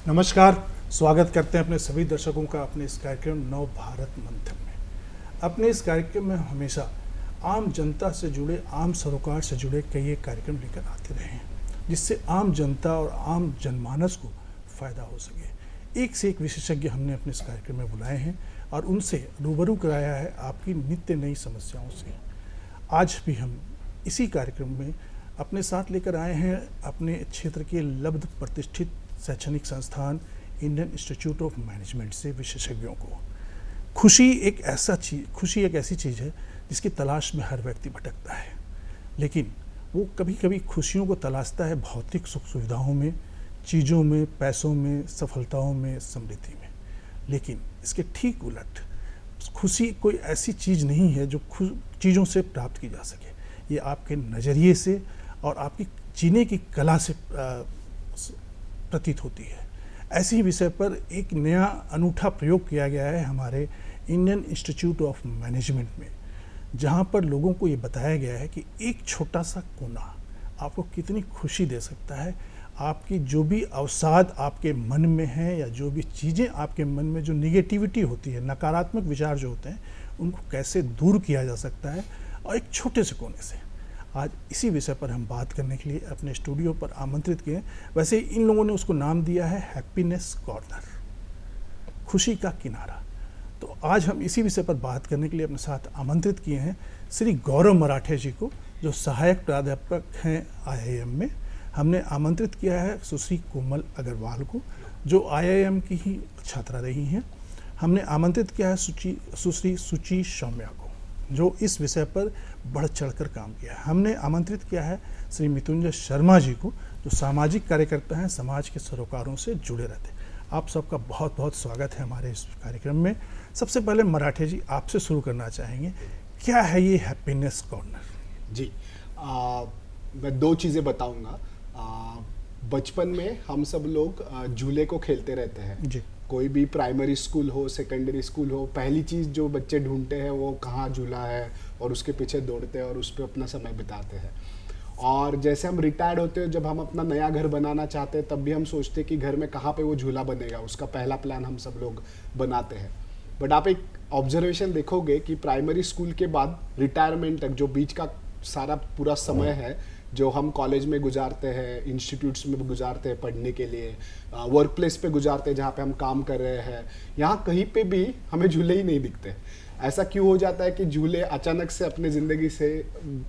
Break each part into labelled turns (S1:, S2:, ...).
S1: नमस्कार। स्वागत करते हैं अपने सभी दर्शकों का अपने इस कार्यक्रम नव भारत मंथन में। अपने इस कार्यक्रम में हमेशा आम जनता से जुड़े, आम सरोकार से जुड़े कई एक कार्यक्रम लेकर आते रहे हैं, जिससे आम जनता और आम जनमानस को फ़ायदा हो सके। एक से एक विशेषज्ञ हमने अपने इस कार्यक्रम में बुलाए हैं और उनसे रूबरू कराया है आपकी नित्य नई समस्याओं से। आज भी हम इसी कार्यक्रम में अपने साथ लेकर आए हैं अपने क्षेत्र के लब्ध प्रतिष्ठित शैक्षणिक संस्थान इंडियन इंस्टीट्यूट ऑफ मैनेजमेंट से विशेषज्ञों को। खुशी एक ऐसी चीज़ है जिसकी तलाश में हर व्यक्ति भटकता है, लेकिन वो कभी कभी खुशियों को तलाशता है भौतिक सुख सुविधाओं में, चीज़ों में, पैसों में, सफलताओं में, समृद्धि में। लेकिन इसके ठीक उलट खुशी कोई ऐसी चीज़ नहीं है जो चीज़ों से प्राप्त की जा सके। ये आपके नज़रिए से और आपकी जीने की कला से प्रतीत होती है। ऐसे ही विषय पर एक नया अनूठा प्रयोग किया गया है हमारे इंडियन इंस्टीट्यूट ऑफ मैनेजमेंट में, जहां पर लोगों को ये बताया गया है कि एक छोटा सा कोना आपको कितनी खुशी दे सकता है। आपकी जो भी अवसाद आपके मन में है या जो भी चीज़ें आपके मन में जो निगेटिविटी होती है, नकारात्मक विचार जो होते हैं, उनको कैसे दूर किया जा सकता है और एक छोटे से कोने से। आज इसी विषय पर हम बात करने के लिए अपने स्टूडियो पर आमंत्रित किए हैं। वैसे इन लोगों ने उसको नाम दिया है हैप्पीनेस कॉर्नर, खुशी का किनारा। तो आज हम इसी विषय पर बात करने के लिए अपने साथ आमंत्रित किए हैं श्री गौरव मराठे जी को, जो सहायक प्राध्यापक हैं IIM में। हमने आमंत्रित किया है सुश्री कोमल अग्रवाल को, जो IIM की ही छात्रा रही हैं। हमने आमंत्रित किया है सुश्री सुचि सौम्या को, जो इस विषय पर बढ़ चढ़कर काम किया है। हमने आमंत्रित किया है श्री मृत्युंजय शर्मा जी को, जो सामाजिक कार्यकर्ता हैं, समाज के सरोकारों से जुड़े रहते हैं। आप सबका बहुत बहुत स्वागत है हमारे इस कार्यक्रम में। सबसे पहले मराठे जी, आपसे शुरू करना चाहेंगे, क्या है ये हैप्पीनेस कॉर्नर?
S2: जी, मैं दो चीज़ें बताऊंगा। बचपन में हम सब लोग झूले को खेलते रहते हैं
S1: जी।
S2: कोई भी प्राइमरी स्कूल हो, सेकेंडरी स्कूल हो, पहली चीज़ जो बच्चे ढूंढते हैं वो कहाँ झूला है और उसके पीछे दौड़ते हैं और उस पर अपना समय बिताते हैं। और जैसे हम रिटायर्ड होते हैं, जब हम अपना नया घर बनाना चाहते हैं, तब भी हम सोचते हैं कि घर में कहाँ पे वो झूला बनेगा, उसका पहला प्लान हम सब लोग बनाते हैं। बट आप एक ऑब्जर्वेशन देखोगे कि प्राइमरी स्कूल के बाद रिटायरमेंट तक जो बीच का सारा पूरा समय है, जो हम कॉलेज में गुजारते हैं, इंस्टीट्यूट्स में गुजारते हैं पढ़ने के लिए, वर्क प्लेस पे गुजारते हैं जहाँ पे हम काम कर रहे हैं, यहाँ कहीं पे भी हमें झूले ही नहीं दिखते। ऐसा क्यों हो जाता है कि झूले अचानक से अपने ज़िंदगी से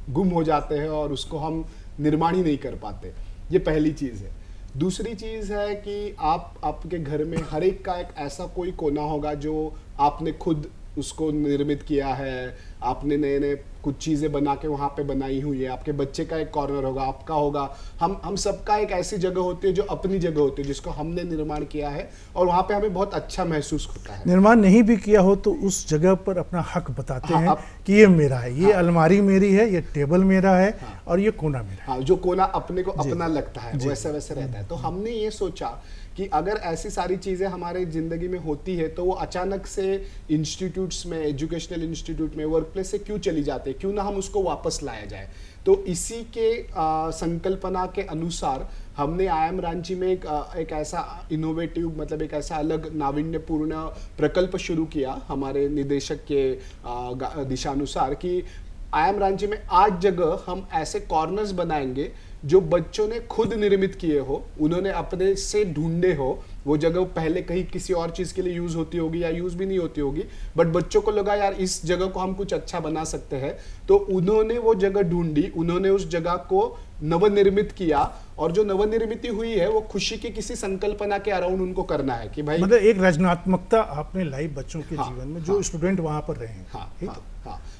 S2: गुम हो जाते हैं और उसको हम निर्माण ही नहीं कर पाते। ये पहली चीज़ है। दूसरी चीज़ है कि आपके घर में हर एक का एक ऐसा कोई कोना होगा जो आपने खुद उसको निर्मित किया है, आपने नए नए कुछ चीज़ें बना के वहाँ पे बनाई हुई है। आपके बच्चे का एक कॉर्नर होगा, आपका होगा, हम सबका एक ऐसी जगह होती है जो अपनी जगह होती है, जिसको हमने निर्माण किया है और वहाँ पे हमें बहुत अच्छा महसूस होता है।
S1: निर्माण नहीं भी किया हो तो उस जगह पर अपना हक बताते हैं कि ये मेरा है, ये अलमारी मेरी है, ये टेबल मेरा है और ये कोना मेरा है।
S2: हाँ, जो कोना अपने को अपना लगता है वैसे वैसे रहता है। तो हमने ये सोचा कि अगर ऐसी सारी चीज़ें हमारे ज़िंदगी में होती है तो वो अचानक से इंस्टीट्यूट्स में, एजुकेशनल इंस्टीट्यूट में, वर्क प्लेस से क्यों चली जाती है, क्यों ना हम उसको वापस लाया जाए। तो इसी के संकल्पना के अनुसार हमने IIM रांची में एक ऐसा इनोवेटिव, मतलब एक ऐसा अलग नाविन्यपूर्ण प्रकल्प शुरू किया हमारे निदेशक के दिशानुसार कि IIM रांची में 8 जगह हम ऐसे कॉर्नर्स बनाएंगे जो बच्चों ने खुद निर्मित किए हो, उन्होंने अपने से ढूंढे हो। वो जगह पहले कहीं किसी और चीज़ के लिए यूज़ होती होगी या यूज़ भी नहीं होती होगी, बट बच्चों को लगा यार इस जगह को हम कुछ अच्छा बना सकते हैं, तो उन्होंने वो जगह ढूंढी, उन्होंने उस जगह को नवनिर्मित किया और जो नवनिर्मित हुई है वो खुशी की किसी संकल्पना के अराउंड उनको करना है कि भाई,
S1: मतलब एक रचनात्मकता आपने लाई बच्चों के जीवन में, जो स्टूडेंट वहाँ पर रहे हैं।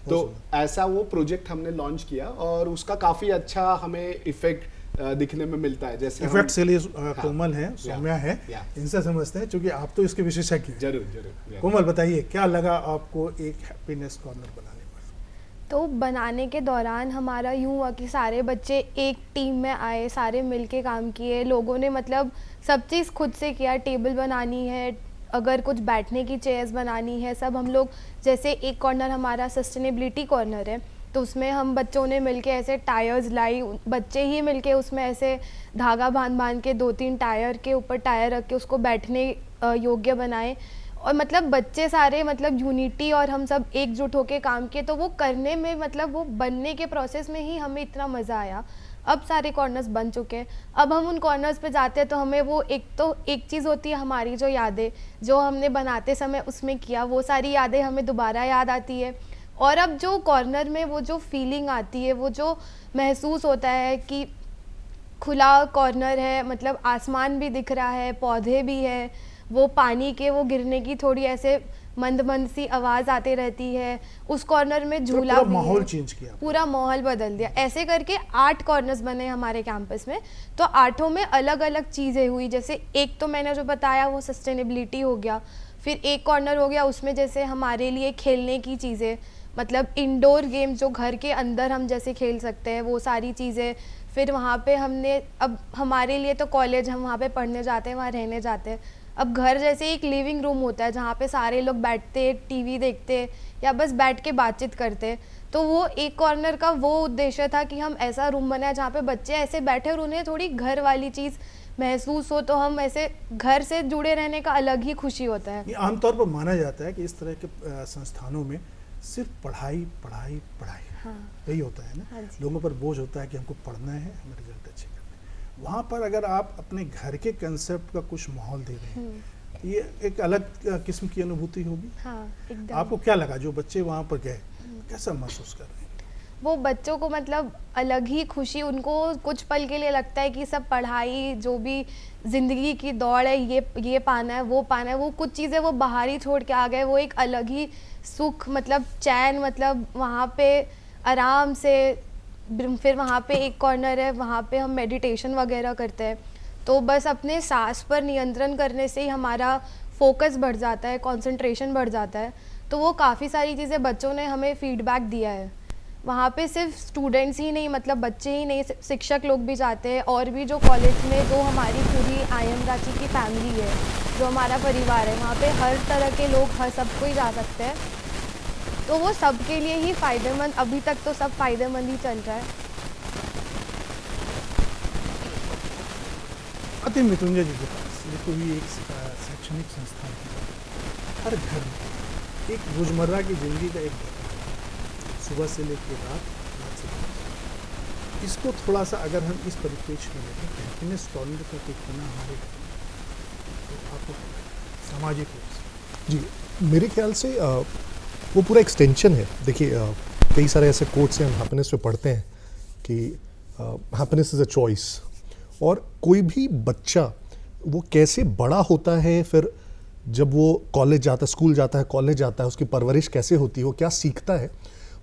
S2: तो ऐसा वो प्रोजेक्ट हमने लॉन्च किया और उसका काफ़ी अच्छा हमें इफेक्ट दिखने में मिलता है। जैसे
S1: इफेक्ट से लिए कोमल है, सौम्या है, इनसे समझते हैं, क्योंकि आप तो इसके विशेषज्ञ हैं।
S2: जरूर।
S1: कोमल बताइए, क्या लगा आपको एक हैप्पीनेस कॉर्नर बनाने पर?
S3: तो बनाने के दौरान हमारा यूँ हुआ कि सारे बच्चे एक टीम में आए, सारे मिलके काम किए, लोगों ने मतलब सब चीज़ खुद से किया। टेबल बनानी है, अगर कुछ बैठने की चेयर्स बनानी है, सब हम लोग, जैसे एक कॉर्नर हमारा सस्टेनेबिलिटी कॉर्नर है, तो उसमें हम बच्चों ने मिलके ऐसे टायर्स लाई, बच्चे ही मिलके उसमें ऐसे धागा बांध के 2-3 टायर के ऊपर टायर रख के उसको बैठने योग्य बनाए। और मतलब बच्चे सारे मतलब यूनिटी और हम सब एकजुट होके काम किए, तो वो करने में मतलब वो बनने के प्रोसेस में ही हमें इतना मज़ा आया। अब सारे कॉर्नर्स बन चुके हैं, अब हम उन कॉर्नर्स पे जाते हैं तो हमें वो एक चीज़ होती है हमारी जो यादें जो हमने बनाते समय उसमें किया, वो सारी यादें हमें दोबारा याद आती है। और अब जो कॉर्नर में वो जो फीलिंग आती है, वो जो महसूस होता है कि खुला कॉर्नर है, मतलब आसमान भी दिख रहा है, पौधे भी है, वो पानी के वो गिरने की थोड़ी ऐसे मंद मंद सी आवाज़ आती रहती है, उस कॉर्नर में झूला
S1: पूरा
S3: भी
S1: माहौल
S3: है,
S1: चेंज किया,
S3: पूरा माहौल बदल दिया। ऐसे करके 8 कॉर्नर्स बने हमारे कैंपस में, तो 8 में अलग अलग चीज़ें हुई। जैसे एक तो मैंने जो बताया वो सस्टेनेबिलिटी हो गया, फिर एक कॉर्नर हो गया उसमें जैसे हमारे लिए खेलने की चीज़ें, मतलब इंडोर गेम जो घर के अंदर हम जैसे खेल सकते हैं वो सारी चीज़ें। फिर वहाँ पे हमने, अब हमारे लिए तो कॉलेज, हम वहाँ पे पढ़ने जाते हैं, वहाँ रहने जाते हैं। अब घर जैसे एक लिविंग रूम होता है जहाँ पे सारे लोग बैठते, टीवी देखते या बस बैठ के बातचीत करते। तो वो एक कॉर्नर का वो उद्देश्य था कि हम ऐसा रूम बनाए जहाँ पे बच्चे ऐसे बैठे और उन्हें थोड़ी घर वाली चीज़ महसूस हो, तो हम ऐसे घर से जुड़े रहने का अलग ही खुशी होता है।
S1: ये आमतौर पर माना जाता है कि इस तरह के संस्थानों में सिर्फ पढ़ाई पढ़ाई पढ़ाई,
S3: हाँ।
S1: यही होता है ना।
S3: हाँ जी।
S1: लोगों पर बोझ होता है कि हमको पढ़ना है, हमें रिजल्ट अच्छे करने हैं। वहाँ पर अगर आप अपने घर के कंसेप्ट का कुछ माहौल दे रहे हैं, ये एक अलग किस्म की अनुभूति होगी।
S3: हाँ, एकदम।
S1: आपको क्या लगा जो बच्चे वहाँ पर गए, कैसा महसूस कर रहे हैं?
S3: वो बच्चों को मतलब अलग ही खुशी, उनको कुछ पल के लिए लगता है कि सब पढ़ाई जो भी ज़िंदगी की दौड़ है, ये पाना है, वो कुछ चीज़ें वो बाहर ही छोड़ के आ गए। वो एक अलग ही सुख, मतलब चैन, मतलब वहाँ पे आराम से। फिर वहाँ पे एक कॉर्नर है, वहाँ पे हम मेडिटेशन वगैरह करते हैं, तो बस अपने सांस पर नियंत्रण करने से ही हमारा फोकस बढ़ जाता है, कंसंट्रेशन बढ़ जाता है। तो वो काफ़ी सारी चीज़ें बच्चों ने हमें फीडबैक दिया है। वहाँ पे सिर्फ स्टूडेंट्स ही नहीं, मतलब बच्चे ही नहीं, शिक्षक लोग भी जाते हैं, और भी जो कॉलेज में जो हमारी पूरी IIM रांची की फैमिली है, जो हमारा परिवार है, वहाँ पे हर तरह के लोग, हर सब कोई जा सकते हैं। तो वो सबके लिए ही फ़ायदेमंद, अभी तक तो सब फ़ायदेमंद ही चल रहा है।
S1: आते हैं मृत्युंजय जी के पास। ये तो भी एक शैक्षणिक संस्थान है, हर घर में एक रोज़मर्रा की ज़िंदगी का एक घर है, सुबह से लेकर रात से रात। इसको थोड़ा सा अगर हम इस परिप्रेक्ष्य में लेते हैं, हैप्पीनेस कॉर्नर का एक बना हमारे घर में, तो आपको सामाजिक रूप से
S4: जी, मेरे ख्याल से वो पूरा एक्सटेंशन है। देखिए, कई सारे ऐसे कोट्स हैं हम हैप्पीनेस पे पढ़ते हैं कि हैप्पीनेस इज़ अ चॉइस, और कोई भी बच्चा वो कैसे बड़ा होता है, फिर जब वो कॉलेज जाता है, स्कूल जाता है, कॉलेज जाता है, उसकी परवरिश कैसे होती है, वो क्या सीखता है,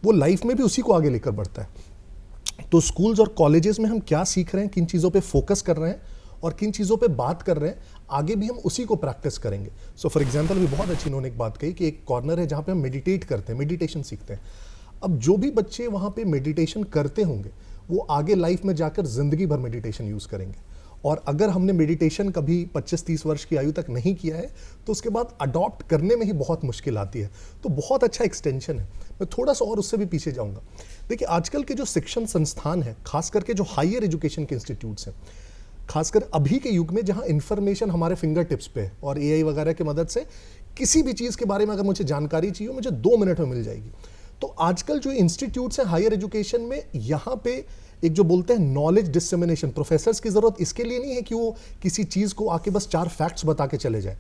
S4: वो लाइफ में भी उसी को आगे लेकर बढ़ता है। तो स्कूल्स और कॉलेजेस में हम क्या सीख रहे हैं, किन चीज़ों पे फोकस कर रहे हैं और किन चीज़ों पे बात कर रहे हैं, आगे भी हम उसी को प्रैक्टिस करेंगे। सो फॉर एग्जांपल, भी बहुत अच्छी इन्होंने एक बात कही कि एक कॉर्नर है जहाँ पे हम मेडिटेट करते हैं, मेडिटेशन सीखते हैं। अब जो भी बच्चे वहाँ पे मेडिटेशन करते होंगे, वो आगे लाइफ में जाकर ज़िंदगी भर मेडिटेशन यूज़ करेंगे। और अगर हमने मेडिटेशन कभी 25-30 वर्ष की आयु तक नहीं किया है, तो उसके बाद अडॉप्ट करने में ही बहुत मुश्किल आती है। तो बहुत अच्छा एक्सटेंशन है। मैं थोड़ा सा और उससे भी पीछे जाऊंगा। देखिए, आजकल के जो शिक्षण संस्थान हैं, खास करके जो हायर एजुकेशन के इंस्टीट्यूट्स हैं, खासकर अभी के युग में जहां इंफॉर्मेशन हमारे फिंगर टिप्स पे है और AI वगैरह की मदद से किसी भी चीज़ के बारे में अगर मुझे जानकारी चाहिए, मुझे 2 मिनट में मिल जाएगी। तो आजकल जो इंस्टीट्यूट्स हैं हायर एजुकेशन में, यहाँ पे एक जो बोलते हैं नॉलेज डिसेमिनेशन, प्रोफेसर्स की ज़रूरत इसके लिए नहीं है कि वो किसी चीज़ को आके बस 4 फैक्ट्स बता के चले जाए।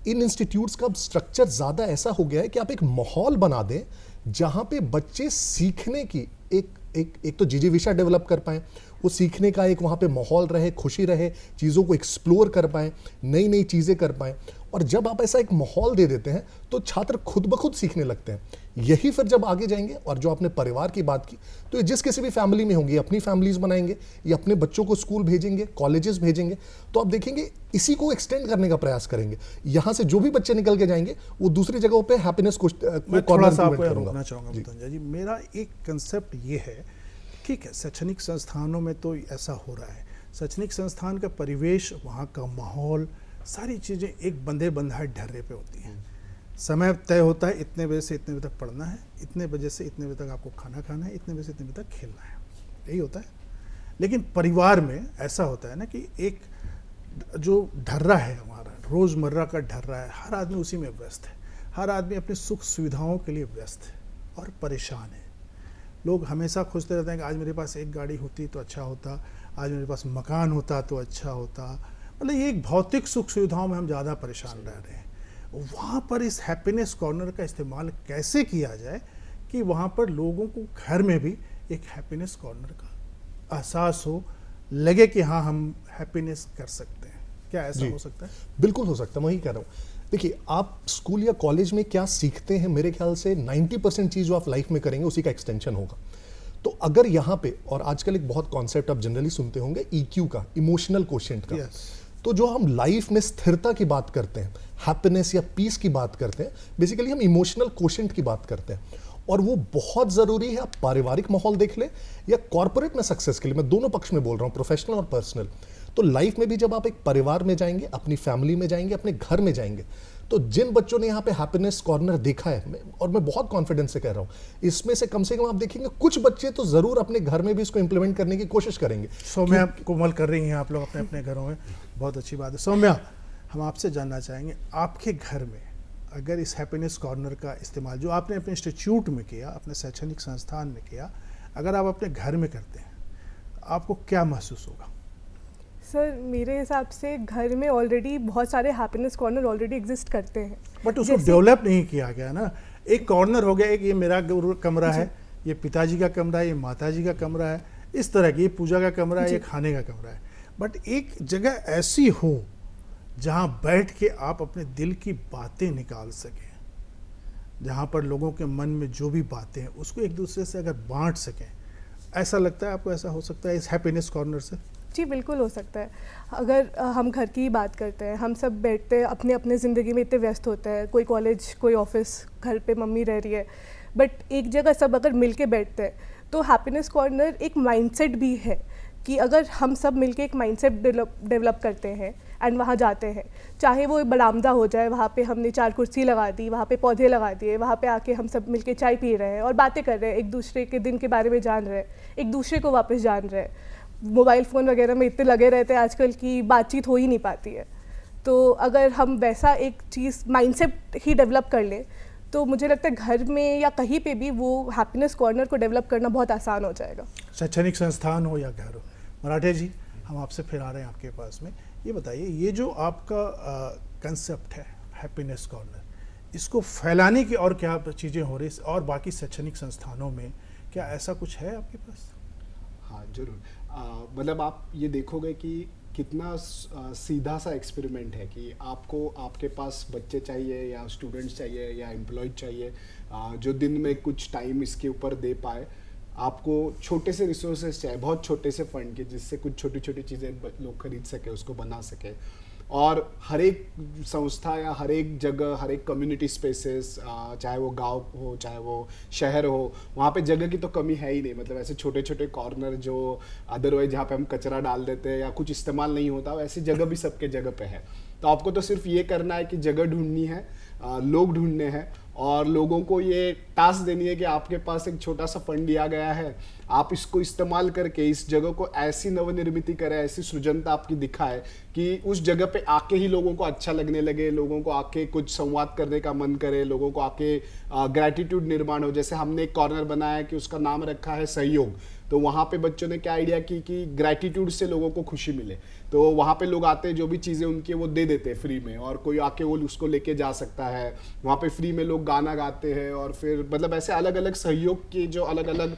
S4: इन इंस्टीट्यूट्स का स्ट्रक्चर ज़्यादा ऐसा हो गया है कि आप एक माहौल बना दें जहाँ पे बच्चे सीखने की एक तो जिजीविषा डेवलप कर पाएँ, वो सीखने का एक वहाँ पे माहौल रहे, खुशी रहे, चीज़ों को एक्सप्लोर कर पाएँ, नई नई चीज़ें कर पाएँ। और जब आप ऐसा एक माहौल दे देते हैं तो छात्र खुद ब खुद सीखने लगते हैं। यही फिर जब आगे जाएंगे, और जो आपने परिवार की बात की, तो ये जिस किसी भी फैमिली में होंगी, अपनी फैमिलीज बनाएंगे या अपने बच्चों को स्कूल भेजेंगे, कॉलेजेस भेजेंगे, तो आप देखेंगे इसी को एक्सटेंड करने का प्रयास करेंगे। यहाँ से जो भी बच्चे निकल के जाएंगे वो दूसरी जगहों पे हैप्पीनेस को
S1: मैं थोड़ा सा आपको रोकना चाहूँगा मृत्युंजय जी। मेरा एक कंसेप्ट ये है, ठीक है, शैक्षणिक संस्थानों में तो ऐसा हो रहा है, शैक्षणिक संस्थान का परिवेश, वहाँ का माहौल, सारी चीज़ें एक बंधे बंधाए ढर्रे पे होती हैं। समय तय होता है, इतने बजे से इतने बजे तक पढ़ना है, इतने बजे से इतने बजे तक आपको खाना खाना है, इतने बजे से इतने बजे तक खेलना है, यही होता है। लेकिन परिवार में ऐसा होता है ना कि एक जो ढर्रा है हमारा, रोज़मर्रा का ढर्रा है, हर आदमी उसी में व्यस्त है, हर आदमी अपनी सुख सुविधाओं के लिए व्यस्त है और परेशान है। लोग हमेशा खोजते रहते हैं कि आज मेरे पास एक गाड़ी होती तो अच्छा होता, आज मेरे पास मकान होता तो अच्छा होता। मतलब ये एक भौतिक सुख सुविधाओं में हम ज़्यादा परेशान रह रहे हैं। वहाँ पर इस हैप्पीनेस कॉर्नर का इस्तेमाल कैसे किया जाए कि वहाँ पर लोगों को घर में भी एक हैप्पीनेस कॉर्नर का एहसास हो, लगे कि हाँ हम हैप्पीनेस कर सकते हैं। क्या ऐसा हो सकता है?
S4: बिल्कुल हो सकता है, मैं वही कह रहा हूँ। देखिए, आप स्कूल या कॉलेज में क्या सीखते हैं, मेरे ख्याल से 90% चीज़ जो आप लाइफ में करेंगे उसी का एक्सटेंशन होगा। तो अगर यहाँ पे, और आजकल एक बहुत कॉन्सेप्ट आप जनरली सुनते होंगे EQ का, इमोशनल कोशेंट का। तो जो हम लाइफ में स्थिरता की बात करते हैं, हैप्पीनेस या पीस की बात करते हैं, बेसिकली हम इमोशनल कोशेंट की बात करते हैं। और वो बहुत ज़रूरी है, आप पारिवारिक माहौल देख लें या कॉर्पोरेट में सक्सेस के लिए, मैं दोनों पक्ष में बोल रहा हूँ, प्रोफेशनल और पर्सनल। तो लाइफ में भी जब आप एक परिवार में जाएंगे, अपनी फैमिली में जाएंगे, अपने घर में जाएंगे, तो जिन बच्चों ने यहाँ पे हैप्पीनेस कॉर्नर देखा है, और मैं बहुत कॉन्फिडेंस से कह रहा हूँ, इसमें से कम आप देखेंगे कुछ बच्चे तो ज़रूर अपने घर में भी इसको इम्प्लीमेंट करने की कोशिश करेंगे।
S1: सौम्या कोमल कर रही हैं आप लोग अपने अपने घरों में, बहुत अच्छी बात है। सौम्या, हम आपसे जानना चाहेंगे, आपके घर में अगर इस हैप्पीनेस कॉर्नर का इस्तेमाल जो आपने अपने इंस्टीट्यूट में किया, अपने शैक्षणिक संस्थान में किया, अगर आप अपने घर में करते हैं, आपको क्या महसूस होगा?
S5: सर, मेरे हिसाब से घर में ऑलरेडी बहुत सारे हैप्पीनेस कॉर्नर ऑलरेडी एग्जिस्ट करते हैं,
S1: बट उसको डेवलप नहीं किया गया ना। एक कॉर्नर हो गया, एक ये मेरा कमरा है, ये पिताजी का कमरा है, ये माताजी का कमरा है, इस तरह की, ये पूजा का कमरा है, ये खाने का कमरा है। बट एक जगह ऐसी हो जहाँ बैठ के आप अपने दिल की बातें निकाल सकें, जहाँ पर लोगों के मन में जो भी बातें हैं उसको एक दूसरे से अगर बांट सकें, ऐसा लगता है आपको ऐसा हो सकता है इस हैप्पीनेस कॉर्नर से?
S5: जी बिल्कुल हो सकता है। अगर हम घर की बात करते हैं, हम सब बैठते हैं, अपने अपने ज़िंदगी में इतने व्यस्त होते हैं, कोई कॉलेज, कोई ऑफिस, घर पे मम्मी रह रही है, बट एक जगह सब अगर मिल के बैठते हैं तो हैप्पीनेस कॉर्नर एक माइंडसेट भी है कि अगर हम सब मिलके एक माइंडसेट डेवलप करते हैं एंड वहाँ जाते हैं, चाहे वो बरामदा हो जाए, वहाँ पे हमने 4 कुर्सी लगा दी, वहाँ पे पौधे लगा दिए, वहाँ पे आके हम सब मिलके चाय पी रहे हैं और बातें कर रहे हैं, एक दूसरे के दिन के बारे में जान रहे हैं, एक दूसरे को वापस जान रहे हैं। मोबाइल फ़ोन वगैरह में इतने लगे रहते हैं आजकल की बातचीत हो ही नहीं पाती है। तो अगर हम वैसा एक चीज़ माइंडसेट ही डेवलप कर लें तो मुझे लगता है घर में या कहीं पे भी वो हैप्पीनेस कॉर्नर को डेवलप करना बहुत आसान हो जाएगा,
S1: शैक्षणिक संस्थान हो या घर हो। मराठे जी, हम आपसे फिर आ रहे हैं आपके पास में। ये बताइए, ये जो आपका कंसेप्ट है हैप्पीनेस कॉर्नर, इसको फैलाने की और क्या चीज़ें हो रही हैं, और बाकी शैक्षणिक संस्थानों में क्या ऐसा कुछ है आपके पास?
S2: हाँ जरूर। मतलब आप ये देखोगे कि कितना सीधा सा एक्सपेरिमेंट है कि आपको, आपके पास बच्चे चाहिए या स्टूडेंट्स चाहिए या एम्प्लॉयज चाहिए जो दिन में कुछ टाइम इसके ऊपर दे पाए। आपको छोटे से रिसोर्सेज चाहिए, बहुत छोटे से फंड के, जिससे कुछ छोटी छोटी चीज़ें लोग खरीद सके, उसको बना सके। और हर एक संस्था या हर एक जगह, हर एक कम्युनिटी स्पेसेस, चाहे वो गांव हो चाहे वो शहर हो, वहाँ पे जगह की तो कमी है ही नहीं। मतलब ऐसे छोटे छोटे कॉर्नर जो अदरवाइज जहाँ पे हम कचरा डाल देते हैं या कुछ इस्तेमाल नहीं होता, वैसी जगह भी सबके जगह पे है। तो आपको तो सिर्फ ये करना है कि जगह ढूंढनी है, लोग ढूंढने हैं, और लोगों को ये टास्क देनी है कि आपके पास एक छोटा सा फंड दिया गया है, आप इसको इस्तेमाल करके इस जगह को ऐसी नवनिर्मित करें, ऐसी सृजनता आपकी दिखाए कि उस जगह पे आके ही लोगों को अच्छा लगने लगे, लोगों को आके कुछ संवाद करने का मन करे, लोगों को आके ग्रैटिट्यूड निर्माण हो। जैसे हमने एक कॉर्नर बनाया कि उसका नाम रखा है सहयोग। तो वहाँ पे बच्चों ने क्या आइडिया की कि ग्रैटिट्यूड से लोगों को खुशी मिले। तो वहाँ पे लोग आते हैं, जो भी चीज़ें उनकी वो दे देते हैं फ्री में, और कोई आके वो उसको लेके जा सकता है। वहाँ पे फ्री में लोग गाना गाते हैं, और फिर मतलब ऐसे अलग अलग सहयोग की जो अलग अलग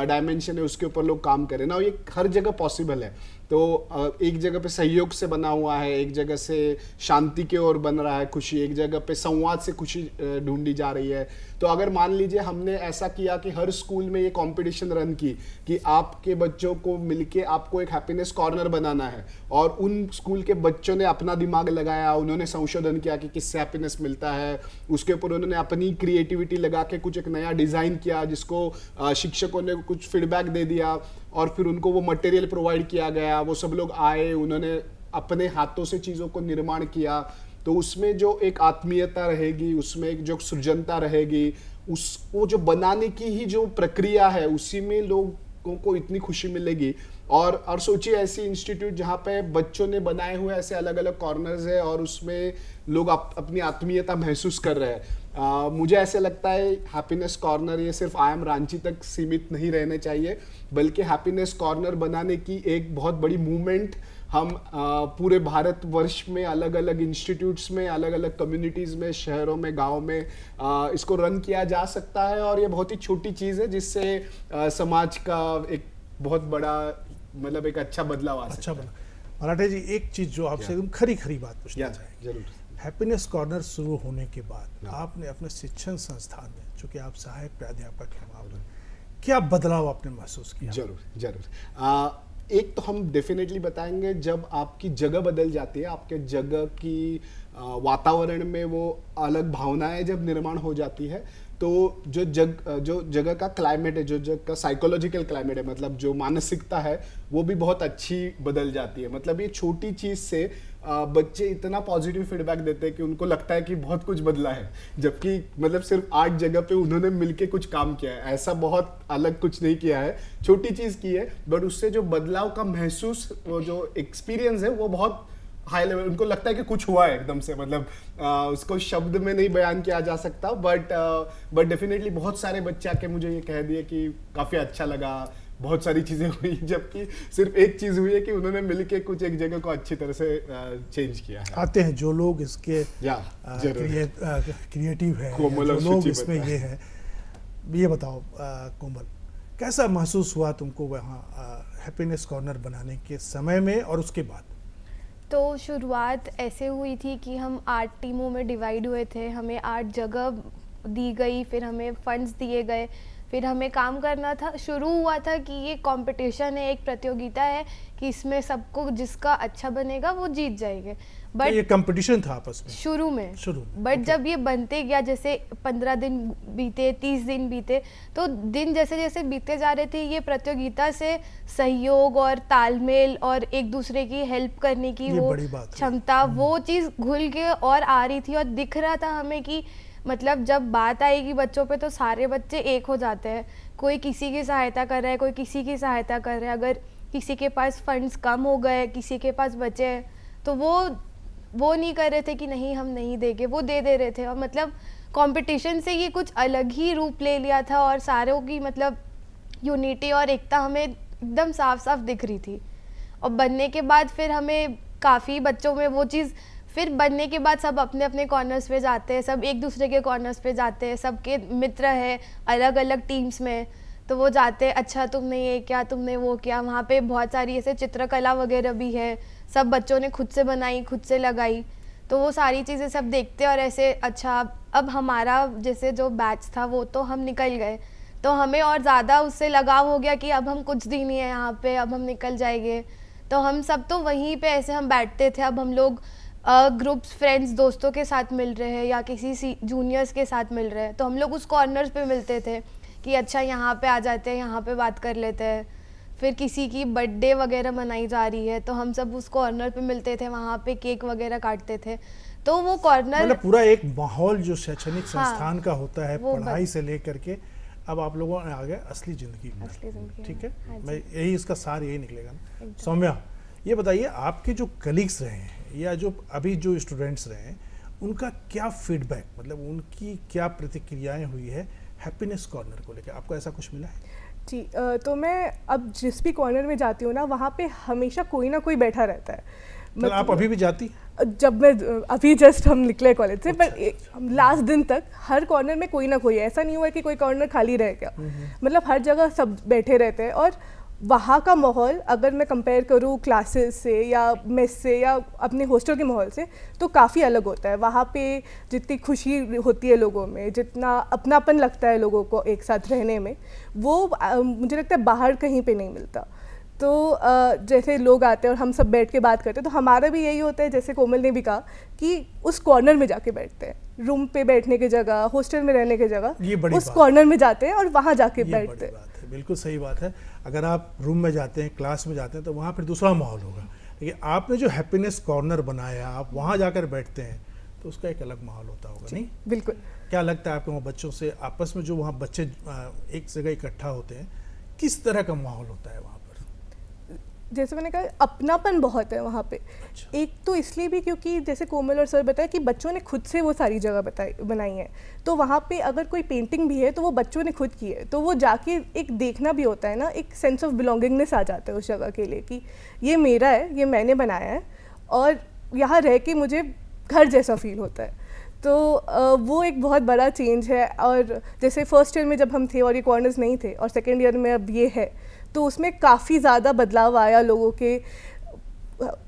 S2: डायमेंशन है उसके ऊपर लोग काम करें ना। ये हर जगह पॉसिबल है। तो एक जगह पे सहयोग से बना हुआ है, एक जगह से शांति की ओर बन रहा है खुशी, एक जगह पे संवाद से खुशी ढूंढी जा रही है। तो अगर मान लीजिए हमने ऐसा किया कि हर स्कूल में ये कंपटीशन रन की कि आपके बच्चों को मिलके आपको एक हैप्पीनेस कॉर्नर बनाना है, और उन स्कूल के बच्चों ने अपना दिमाग लगाया, उन्होंने संशोधन किया कि किससे हैप्पीनेस मिलता है, उसके ऊपर उन्होंने अपनी क्रिएटिविटी लगा के कुछ एक नया डिज़ाइन किया, जिसको शिक्षकों ने कुछ फीडबैक दे दिया, और फिर उनको वो मटेरियल प्रोवाइड किया गया, वो सब लोग आए, उन्होंने अपने हाथों से चीज़ों को निर्माण किया, तो उसमें जो एक आत्मीयता रहेगी, उसमें एक जो सृजनता रहेगी, वो जो बनाने की ही जो प्रक्रिया है उसी में लोगों को इतनी खुशी मिलेगी। और सोचिए ऐसी इंस्टीट्यूट जहाँ पे बच्चों ने बनाए हुए ऐसे अलग अलग कॉर्नर्स है और उसमें लोग अपनी आत्मीयता महसूस कर रहे हैं। मुझे ऐसे लगता है हैप्पीनेस कॉर्नर ये सिर्फ IIM रांची तक सीमित नहीं रहने चाहिए, बल्कि हैप्पीनेस कॉर्नर बनाने की एक बहुत बड़ी मूवमेंट हम पूरे भारतवर्ष में अलग अलग इंस्टीट्यूट्स में, अलग अलग कम्युनिटीज़ में, शहरों में, गाँव में इसको रन किया जा सकता है। और ये बहुत ही छोटी चीज़ है जिससे समाज का एक बहुत बड़ा मतलब एक अच्छा बदलाव आ सकता है।
S1: अच्छा बना। मराठे जी, एक चीज़ जो आपसे एकदम खरी खरी बात पूछना चाहेंगे,
S2: जरूर।
S1: हैप्पीनेस कॉर्नर शुरू होने के बाद आपने अपने शिक्षण संस्थान में, चूँकि आप सहायक प्राध्यापक हैं वहाँ पर, क्या बदलाव आपने महसूस किया?
S2: जरूर। एक तो हम डेफिनेटली बताएंगे, जब आपकी जगह बदल जाती है, आपके जगह की वातावरण में वो अलग भावनाएं जब निर्माण हो जाती है, तो जो जगह का क्लाइमेट है, जो जगह का साइकोलॉजिकल क्लाइमेट है, मतलब जो मानसिकता है, वो भी बहुत अच्छी बदल जाती है। मतलब ये छोटी चीज़ से बच्चे इतना पॉजिटिव फीडबैक देते हैं कि उनको लगता है कि बहुत कुछ बदला है, जबकि मतलब सिर्फ 8 जगह पे उन्होंने मिलके कुछ काम किया है, ऐसा बहुत अलग कुछ नहीं किया है, छोटी चीज़ की है, बट उससे जो बदलाव का महसूस, वो जो एक्सपीरियंस है वो बहुत हाई लेवल, उनको लगता है कि कुछ हुआ है एकदम से। मतलब उसको शब्द में नहीं बयान किया जा सकता, बट डेफिनेटली बहुत सारे बच्चे आके मुझे ये कह दिए कि काफ़ी अच्छा लगा, बहुत सारी चीज़ें हुई, जबकि सिर्फ एक चीज़ हुई है कि उन्होंने मिलके कुछ एक जगह को अच्छी तरह से चेंज किया है।
S1: आते हैं जो लोग इसके क्रिएटिव है, जो लोग इसमें ये है, ये बताओ कोमल, कैसा महसूस हुआ तुमको वहाँ हैप्पीनेस कॉर्नर बनाने के समय में और उसके बाद?
S3: तो शुरुआत ऐसे हुई थी कि हम 8 टीमों में डिवाइड हुए थे, हमें 8 जगह दी गई, फिर हमें फंड्स दिए गए, फिर हमें काम करना था। शुरू हुआ था कि ये कंपटीशन है, एक प्रतियोगिता है कि इसमें सबको जिसका अच्छा बनेगा वो जीत जाएंगे। बट
S1: ये कंपटीशन था आपस में
S3: शुरू में। बट जब ये बनते गया, जैसे 15 दिन बीते, 30 दिन बीते, तो दिन जैसे जैसे बीते जा रहे थे, ये प्रतियोगिता से सहयोग और तालमेल और एक दूसरे की हेल्प करने की वो क्षमता, वो चीज़ घुल के और आ रही थी। और दिख रहा था हमें कि मतलब जब बात आएगी बच्चों पे तो सारे बच्चे एक हो जाते हैं, कोई किसी की सहायता कर रहा है, कोई किसी की सहायता कर रहा है। अगर किसी के पास फंड्स कम हो गए, किसी के पास बचे हैं, तो वो नहीं कर रहे थे कि नहीं हम नहीं देंगे, वो दे रहे थे। और मतलब कंपटीशन से ये कुछ अलग ही रूप ले लिया था और सारों की मतलब यूनिटी और एकता हमें एकदम साफ साफ दिख रही थी। और बनने के बाद फिर हमें काफ़ी बच्चों में वो चीज़, फिर बनने के बाद सब अपने अपने कॉर्नर्स पे जाते हैं, सब एक दूसरे के कॉर्नर्स पे जाते हैं, सबके मित्र है अलग अलग टीम्स में, तो वो जाते हैं, अच्छा तुमने ये किया, तुमने वो किया। वहाँ पे बहुत सारी ऐसे चित्रकला वगैरह भी है, सब बच्चों ने खुद से बनाई, खुद से लगाई, तो वो सारी चीज़ें सब देखते और ऐसे अच्छा। अब हमारा जैसे जो बैच था वो तो हम निकल गए, तो हमें और ज़्यादा उससे लगाव हो गया कि अब हम कुछ दिन ही है यहाँ पे, अब हम निकल जाएंगे। तो हम सब तो वहीं पे ऐसे हम बैठते थे। अब हम लोग ग्रुप्स, फ्रेंड्स, दोस्तों के साथ मिल रहे हैं या किसी जूनियर्स के साथ मिल रहे हैं, तो हम लोग उस कॉर्नर्स पे मिलते थे कि अच्छा यहाँ पे आ जाते हैं, यहाँ पे बात कर लेते हैं। फिर किसी की बर्थडे वगैरह मनाई जा रही है तो हम सब उस कॉर्नर पे मिलते थे, वहाँ पे केक वगैरह काटते थे। तो वो कॉर्नर
S1: मतलब पूरा एक माहौल जो शैक्षणिक संस्थान का होता है, पढ़ाई से लेकर के अब आप लोगों ने आ गए असली जिंदगी में। ठीक है, मैं यही इसका सार यही निकलेगा ना। सौम्या, ये बताइए आपके जो कलीग्स रहे हैं या जो अभी जो स्टूडेंट्स रहे हैं, उनका क्या फीडबैक, मतलब उनकी क्या प्रतिक्रियाएं हुई है हैप्पीनेस कॉर्नर को लेकर? आपको ऐसा कुछ मिला है?
S5: जी, तो मैं अब जिस भी कॉर्नर में जाती हूँ ना, वहाँ पे हमेशा कोई ना कोई बैठा रहता है।
S1: मतलब आप अभी भी जाती?
S5: जब मैं अभी जस्ट हम निकले कॉलेज से, पर लास्ट दिन तक हर कॉर्नर में कोई ना कोई, ऐसा नहीं हुआ कि कोई कॉर्नर खाली रह गया। मतलब हर जगह सब बैठे रहते हैं। और वहाँ का माहौल अगर मैं कंपेयर करूँ क्लासेस से या मेस से या अपने हॉस्टल के माहौल से, तो काफ़ी अलग होता है। वहाँ पे जितनी खुशी होती है लोगों में, जितना अपनापन लगता है लोगों को एक साथ रहने में, वो मुझे लगता है बाहर कहीं पे नहीं मिलता। तो जैसे लोग आते हैं और हम सब बैठ के बात करते हैं, तो हमारा भी यही होता है, जैसे कोमल ने भी कहा, कि उस कॉर्नर में जाके बैठते हैं। रूम पे बैठने की जगह, हॉस्टल में रहने की जगह उस कॉर्नर में जाते हैं और वहाँ जाके बैठते हैं।
S1: बिल्कुल सही बात है। अगर आप रूम में जाते हैं, क्लास में जाते हैं, तो वहाँ फिर दूसरा माहौल होगा। लेकिन आपने जो हैप्पीनेस कॉर्नर बनाया, आप वहाँ जाकर बैठते हैं, तो उसका एक अलग माहौल होता होगा, नहीं?
S5: बिल्कुल।
S1: क्या लगता है आपको वहाँ बच्चों से आपस में जो वहाँ बच्चे एक जगह इकट्ठा होते हैं, किस तरह का माहौल होता है वहाँ पर?
S5: जैसे मैंने कहा, अपनापन बहुत है वहाँ पे। एक तो इसलिए भी क्योंकि जैसे कोमल और सर बताया कि बच्चों ने खुद से वो सारी जगह बनाई है, तो वहाँ पे अगर कोई पेंटिंग भी है तो वो बच्चों ने खुद की है, तो वो जाके एक देखना भी होता है ना, एक सेंस ऑफ बिलोंगिंगनेस आ जाता है उस जगह के लिए कि ये मेरा है, ये मैंने बनाया है और यहाँ रह के मुझे घर जैसा फील होता है। तो वो एक बहुत बड़ा चेंज है। और जैसे फर्स्ट ईयर में जब हम थे और ये कॉर्नर्स नहीं थे और सेकेंड ईयर में अब ये है, तो उसमें काफ़ी ज़्यादा बदलाव आया लोगों के,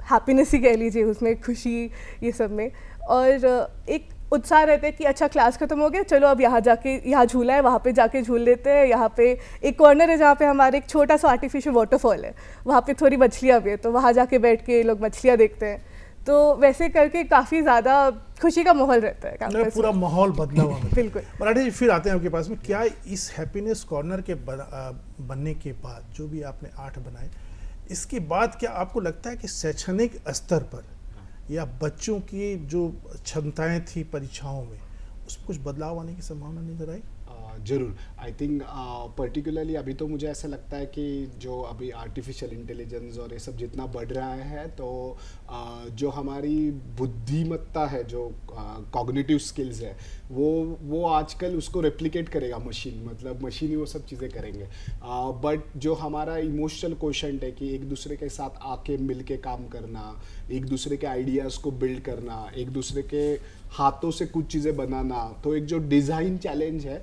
S5: हैप्पीनेस ही कह लीजिए उसमें, खुशी, ये सब में। और एक उत्साह रहता है कि अच्छा क्लास खत्म हो गया, चलो अब यहाँ जाके, यहाँ झूला है वहाँ पे जाके झूल लेते हैं। यहाँ पे एक कॉर्नर है जहाँ पे हमारे एक छोटा सा आर्टिफिशियल वाटरफॉल है, वहाँ पे थोड़ी मछलियाँ भी है, तो वहाँ जाके बैठ के लोग मछलियाँ देखते हैं। तो वैसे करके काफ़ी ज़्यादा खुशी का माहौल रहता है कैंपस
S1: पूरा
S5: में।
S1: माहौल बदला हुआ है।
S5: बिल्कुल।
S1: मराठी जी, फिर आते हैं आपके पास में, क्या इस हैप्पीनेस कॉर्नर के बनने के बाद, जो भी आपने 8 बनाए, इसके बाद क्या आपको लगता है कि शैक्षणिक स्तर पर या बच्चों की जो क्षमताएं थी परीक्षाओं में, उसमें कुछ बदलाव आने की संभावना नजर आई?
S2: ज़रूर। आई थिंक पर्टिकुलरली अभी तो मुझे ऐसा लगता है कि जो अभी आर्टिफिशियल इंटेलिजेंस और ये सब जितना बढ़ रहा है, तो जो हमारी बुद्धिमत्ता है, जो कॉग्निटिव स्किल्स है, वो आजकल उसको रेप्लिकेट करेगा मशीन, मतलब मशीन ही वो सब चीज़ें करेंगे। बट जो हमारा इमोशनल क्वोशंट है कि एक दूसरे के साथ आके मिल के काम करना, एक दूसरे के आइडियाज़ को बिल्ड करना, एक दूसरे के हाथों से कुछ चीज़ें बनाना, तो एक जो डिज़ाइन चैलेंज है,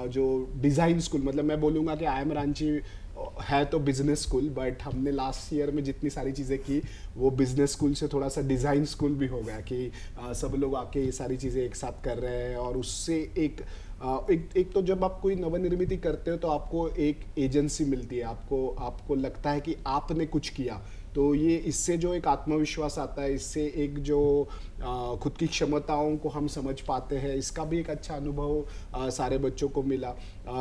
S2: जो डिज़ाइन स्कूल, मतलब मैं बोलूँगा कि IIM रांची है तो बिजनेस स्कूल, बट हमने लास्ट ईयर में जितनी सारी चीज़ें की वो बिजनेस स्कूल से थोड़ा सा डिज़ाइन स्कूल भी हो गया कि सब लोग आके ये सारी चीज़ें एक साथ कर रहे हैं। और उससे एक तो जब आप कोई नवनिर्मित करते हो तो आपको एक एजेंसी मिलती है, आपको लगता है कि आपने कुछ किया, तो ये इससे जो एक आत्मविश्वास आता है, इससे एक जो खुद की क्षमताओं को हम समझ पाते हैं, इसका भी एक अच्छा अनुभव सारे बच्चों को मिला।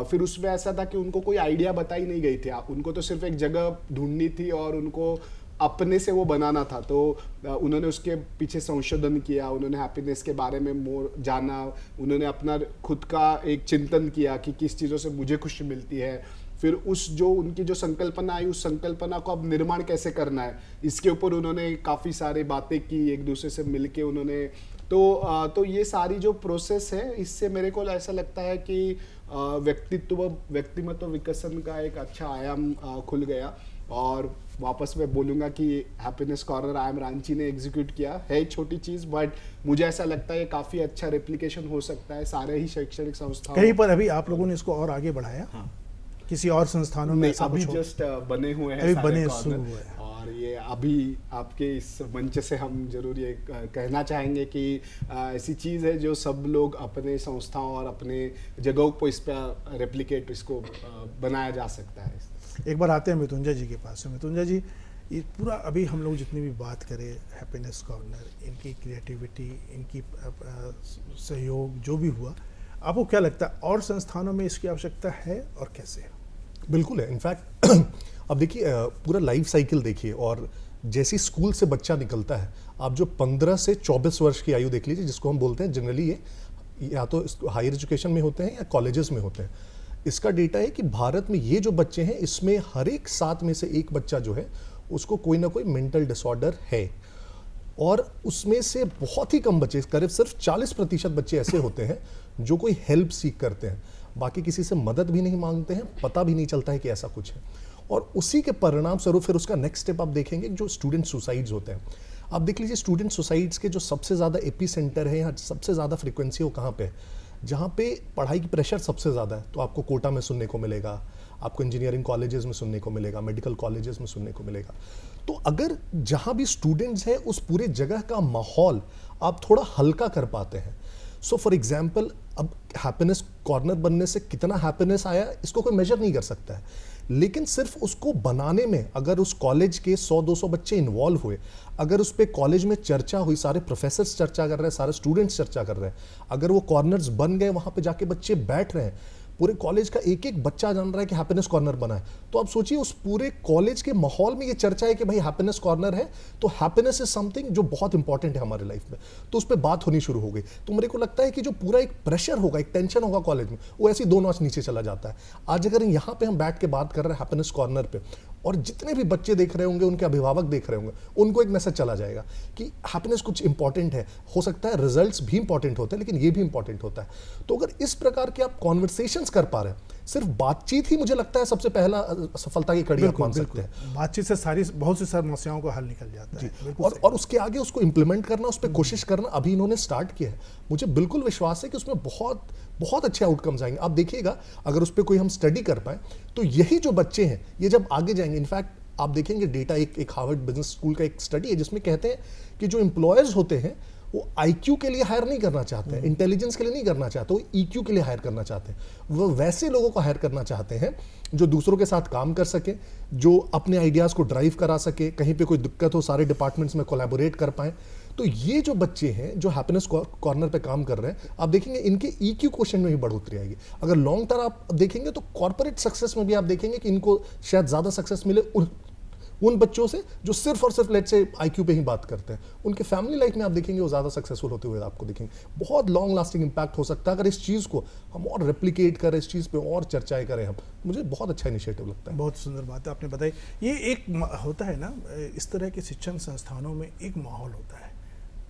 S2: फिर उसमें ऐसा था कि उनको कोई आइडिया बताई नहीं गई थी, उनको तो सिर्फ एक जगह ढूंढनी थी और उनको अपने से वो बनाना था। तो उन्होंने उसके पीछे संशोधन किया, उन्होंने हैप्पीनेस के बारे में मोर जाना, उन्होंने अपना खुद का एक चिंतन किया कि किस चीज़ों से मुझे खुशी मिलती है। फिर उस जो उनकी जो संकल्पना आई, उस संकल्पना को अब निर्माण कैसे करना है, इसके ऊपर उन्होंने काफ़ी सारी बातें की, एक दूसरे से मिलके उन्होंने तो ये सारी जो प्रोसेस है, इससे मेरे को ऐसा लगता है कि व्यक्तिमत्व विकसन का एक अच्छा आयाम खुल गया। और वापस मैं बोलूँगा कि हैप्पीनेस कॉर्नर IIM रांची ने एग्जीक्यूट किया है, छोटी चीज़, बट मुझे ऐसा लगता है ये काफ़ी अच्छा रेप्लिकेशन हो सकता है सारे ही शैक्षणिक संस्थाओं।
S1: कहीं पर अभी आप लोगों ने इसको और आगे बढ़ाया?
S2: हाँ।
S1: किसी और संस्थानों में ऐसा
S2: अभी
S1: कुछ हो?
S2: जस्ट बने हुए हैं,
S1: अभी
S2: सारे
S1: बने
S2: कॉर्नर।
S1: शुरू हुए हैं।
S2: और ये अभी आपके इस मंच से हम जरूर ये कहना चाहेंगे कि ऐसी चीज़ है जो सब लोग अपने संस्थाओं और अपने जगहों पर इस पर रेप्लिकेट, इसको बनाया जा सकता है।
S1: एक बार आते हैं मृत्युंजय जी के पास से। मृत्युंजय जी, ये पूरा अभी हम लोग जितनी भी बात करें हैप्पीनेस कॉर्नर, इनकी क्रिएटिविटी, इनकी सहयोग जो भी हुआ, आपको क्या लगता है और संस्थानों में इसकी आवश्यकता है और कैसे है?
S4: बिल्कुल है। इनफैक्ट अब देखिए, पूरा लाइफ साइकिल देखिए, और जैसे स्कूल से बच्चा निकलता है, आप जो 15 से 24 वर्ष की आयु देख लीजिए, जिसको हम बोलते हैं जनरली ये या तो हायर एजुकेशन में होते हैं या कॉलेजेस में होते हैं। इसका डेटा है कि भारत में ये जो बच्चे हैं, इसमें हर एक 7 में से 1 बच्चा जो है उसको कोई ना कोई मेंटल डिसऑर्डर है। और उसमें से बहुत ही कम बच्चे, करीब सिर्फ 40% बच्चे ऐसे होते हैं जो कोई हेल्प सीख करते हैं, बाकी किसी से मदद भी नहीं मांगते हैं, पता भी नहीं चलता है कि ऐसा कुछ है। और उसी के परिणाम स्वरूप फिर उसका नेक्स्ट स्टेप आप देखेंगे, जो स्टूडेंट सुसाइड्स होते हैं। आप देख लीजिए, स्टूडेंट सुसाइड्स के जो सबसे ज़्यादा एपी सेंटर है या सबसे ज़्यादा फ्रिक्वेंसी वो कहाँ पे है? जहाँ पे पढ़ाई की प्रेशर सबसे ज़्यादा है। तो आपको कोटा में सुनने को मिलेगा, आपको इंजीनियरिंग कॉलेजेस में सुनने को मिलेगा, मेडिकल कॉलेजेस में सुनने को मिलेगा। तो अगर जहाँ भी स्टूडेंट्स हैं, उस पूरे जगह का माहौल आप थोड़ा हल्का कर पाते हैं। सो फॉर एग्जाम्पल, अब हैप्पीनेस कॉर्नर बनने से कितना हैप्पीनेस आया इसको कोई मेजर नहीं कर सकता है, लेकिन सिर्फ उसको बनाने में अगर उस कॉलेज के 100-200 बच्चे इन्वॉल्व हुए, अगर उस पर कॉलेज में चर्चा हुई, सारे प्रोफेसर्स चर्चा कर रहे हैं, सारे स्टूडेंट्स चर्चा कर रहे हैं, अगर वो कॉर्नर्स बन गए, वहाँ पे जाके बच्चे बैठ रहे हैं, पूरे कॉलेज का एक एक बच्चा जान रहा है कि हैप्पीनेस कॉर्नर बना है। तो आप सोचिए उस पूरे कॉलेज के माहौल में ये चर्चा है कि भाई हैप्पीनेस कॉर्नर है, तो हैप्पीनेस इज समथिंग जो बहुत इंपॉर्टेंट है हमारे लाइफ में। तो उस पर बात होनी शुरू हो गई। तो मेरे को लगता है कि जो पूरा एक प्रेशर होगा, एक टेंशन होगा कॉलेज में, वो ऐसी 2 नॉच नीचे चला जाता है। आज अगर यहाँ पे हम बैठ के बात कर रहे हैं हैप्पीनेस कॉर्नर पे, और जितने भी बच्चे देख रहे होंगे, उनके अभिभावक देख रहे होंगे, उनको एक मैसेज चला जाएगा कि हैप्पीनेस कुछ इंपॉर्टेंट है। हो सकता है रिजल्ट्स भी इंपॉर्टेंट होते हैं, लेकिन ये भी इंपॉर्टेंट होता है। तो अगर इस प्रकार के आप कॉन्वर्सेशंस कर पा रहे हैं, सिर्फ बातचीत ही मुझे लगता है सबसे पहला सफलता की कड़ी आप मान सकते हैं।
S1: बातचीत से बहुत सी समस्याओं का हल निकल जाता है। बिल्कुल
S4: और उसके आगे उसको इंप्लीमेंट करना, उस पर कोशिश करना अभी इन्होंने स्टार्ट किया है। मुझे बिल्कुल विश्वास है कि उसमें बहुत बहुत अच्छे आउटकम्स आएंगे। आप देखिएगा, अगर उस पर कोई हम स्टडी कर पाए तो यही जो बच्चे हैं ये जब आगे जाएंगे, इनफैक्ट आप देखेंगे डेटा, एक हार्वर्ड बिजनेस स्कूल का एक स्टडी है जिसमें कहते हैं कि जो एम्प्लॉयर्स होते हैं वो आईक्यू के लिए हायर नहीं करना चाहते हैं, इंटेलिजेंस के लिए नहीं करना चाहते, वो ईक्यू के लिए हायर करना चाहते हैं। वो वैसे लोगों को हायर करना चाहते हैं जो दूसरों के साथ काम कर सके, जो अपने आइडियाज़ को ड्राइव करा सके, कहीं पे कोई दिक्कत हो सारे डिपार्टमेंट्स में कोलैबोरेट कर पाएं। तो ये जो बच्चे हैं जो हैप्पीनेस कॉर्नर पे काम कर रहे हैं, आप देखेंगे इनके ईक्यू क्वेश्चन में भी बढ़ोतरी आएगी। अगर लॉन्ग टर्म आप देखेंगे तो कॉर्पोरेट सक्सेस में भी आप देखेंगे कि इनको शायद ज़्यादा सक्सेस मिले उन बच्चों से जो सिर्फ और सिर्फ लेट से आईक्यू पे ही बात करते हैं। उनके फैमिली लाइफ में आप देखेंगे वो ज़्यादा सक्सेसफुल होते हुए आपको देखेंगे। बहुत लॉन्ग लास्टिंग इंपैक्ट हो सकता है अगर इस चीज़ को हम और रेप्लिकेट करें, इस चीज़ पे और चर्चाएं करें हम। मुझे बहुत अच्छा इनिशिएटिव लगता है।
S1: बहुत सुंदर बात है आपने बताई। ये एक होता है ना, इस तरह के शिक्षण संस्थानों में एक माहौल होता है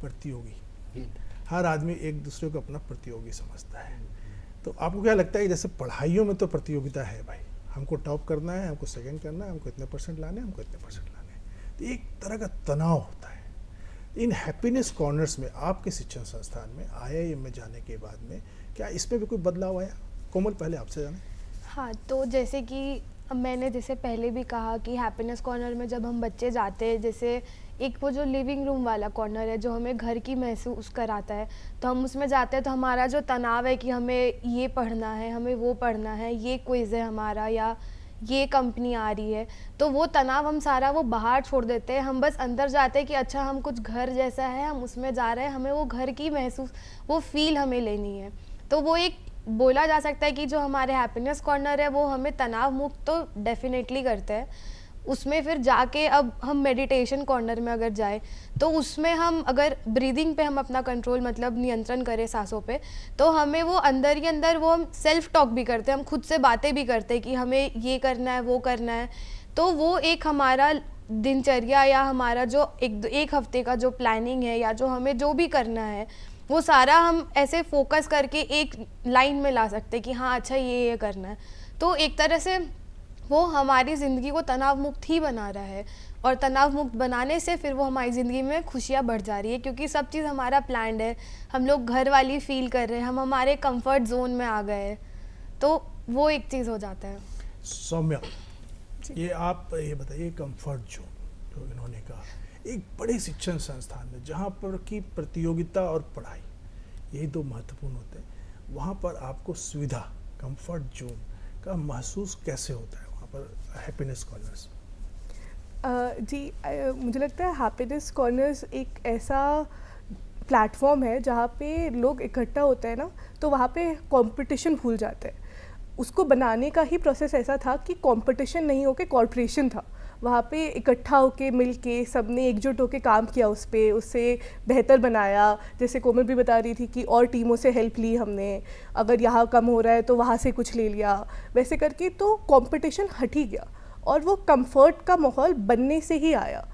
S1: प्रतियोगी। हर आदमी एक दूसरे को अपना प्रतियोगी समझता है। तो आपको क्या लगता है कि जैसे पढ़ाइयों में तो प्रतियोगिता है भाई, हमको टॉप करना है, हमको सेकंड करना है, हमको इतने परसेंट लाने हैं, हमको इतने परसेंट लाने हैं, तो एक तरह का तनाव होता है। इन हैप्पीनेस कॉर्नर्स में आपके शिक्षण संस्थान में IIM में जाने के बाद में क्या इसमें भी कोई बदलाव आया? कोमल, पहले आपसे जाने।
S3: हाँ, तो जैसे कि मैंने जैसे पहले भी कहा कि हैप्पीनेस कॉर्नर में जब हम बच्चे जाते हैं, जैसे एक वो जो लिविंग रूम वाला कॉर्नर है जो हमें घर की महसूस कराता है, तो हम उसमें जाते हैं तो हमारा जो तनाव है कि हमें ये पढ़ना है, हमें वो पढ़ना है, ये क्विज़ है हमारा, या ये कंपनी आ रही है, तो वो तनाव हम सारा वो बाहर छोड़ देते हैं। हम बस अंदर जाते हैं कि अच्छा हम कुछ घर जैसा है, हम उसमें जा रहे हैं, हमें वो घर की महसूस, वो फील हमें लेनी है। तो वो एक बोला जा सकता है कि जो हमारे हैप्पीनेस कॉर्नर है वो हमें तनाव मुक्त तो डेफिनेटली करते हैं। उसमें फिर जाके अब हम मेडिटेशन कॉर्नर में अगर जाए तो उसमें हम अगर ब्रीदिंग पे हम अपना कंट्रोल मतलब नियंत्रण करें सांसों पे, तो हमें वो अंदर ही अंदर वो हम सेल्फ टॉक भी करते हैं, हम खुद से बातें भी करते हैं कि हमें ये करना है, वो करना है। तो वो एक हमारा दिनचर्या या हमारा जो एक हफ्ते का जो प्लानिंग है या जो हमें जो भी करना है वो सारा हम ऐसे फोकस करके एक लाइन में ला सकते हैं कि हाँ अच्छा ये करना है। तो एक तरह से वो हमारी ज़िंदगी को तनाव मुक्त ही बना रहा है, और तनाव मुक्त बनाने से फिर वो हमारी ज़िंदगी में खुशियाँ बढ़ जा रही है, क्योंकि सब चीज़ हमारा प्लान्ड है, हम लोग घर वाली फील कर रहे हैं, हम हमारे कंफर्ट जोन में आ गए हैं, तो वो एक चीज़ हो जाता है।
S1: सौम्या, ये आप ये बताइए, कंफर्ट जोन जो इन्होंने कहा, एक बड़े शिक्षण संस्थान में जहाँ पर की प्रतियोगिता और पढ़ाई यही दो महत्वपूर्ण होते हैं, वहाँ पर आपको सुविधा कंफर्ट जोन का महसूस कैसे होता है वहाँ पर हैप्पीनेस कॉर्नर्स?
S5: जी, मुझे लगता है हैप्पीनेस कॉर्नर्स एक ऐसा प्लेटफॉर्म है जहाँ पे लोग इकट्ठा होते हैं ना, तो वहाँ पे कंपटीशन भूल जाते हैं। उसको बनाने का ही प्रोसेस ऐसा था कि कंपटीशन नहीं होके कॉर्पोरेशन था। वहाँ पे इकट्ठा होके मिल के सब ने एकजुट होके काम किया, उस पर उससे बेहतर बनाया। जैसे कोमल भी बता रही थी कि और टीमों से हेल्प ली हमने, अगर यहाँ कम हो रहा है तो वहाँ से कुछ ले लिया, वैसे करके तो कंपटीशन हट ही गया और वो कंफर्ट का माहौल बनने से ही आया।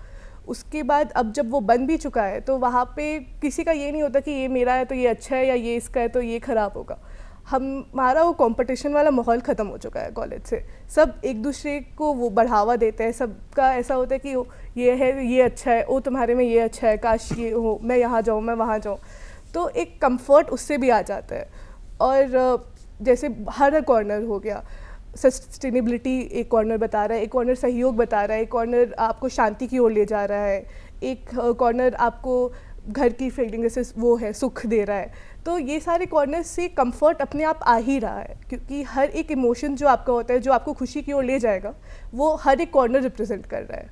S5: उसके बाद अब जब वो बन भी चुका है तो वहाँ पे किसी का ये नहीं होता कि ये मेरा है तो ये अच्छा है या ये इसका है तो ये ख़राब होगा। हमारा वो कंपटीशन वाला माहौल ख़त्म हो चुका है कॉलेज से। सब एक दूसरे को वो बढ़ावा देते हैं, सबका ऐसा होता है कि ये है, ये अच्छा है, ओ तुम्हारे में ये अच्छा है, काश ये हो, मैं यहाँ जाऊँ, मैं वहाँ जाऊँ। तो एक कंफर्ट उससे भी आ जाता है। और जैसे हर कॉर्नर हो गया, सस्टेनेबिलिटी एक कॉर्नर बता रहा है, एक कॉर्नर सहयोग बता रहा है, एक कॉर्नर आपको शांति की ओर ले जा रहा है, एक कॉर्नर आपको घर की फीलिंग जैसे वो है सुख दे रहा है। तो ये सारे कॉर्नर से कंफर्ट अपने आप आ ही रहा है, क्योंकि हर एक इमोशन जो आपका होता है, जो आपको खुशी की ओर ले जाएगा, वो हर एक कॉर्नर रिप्रेजेंट कर रहा है।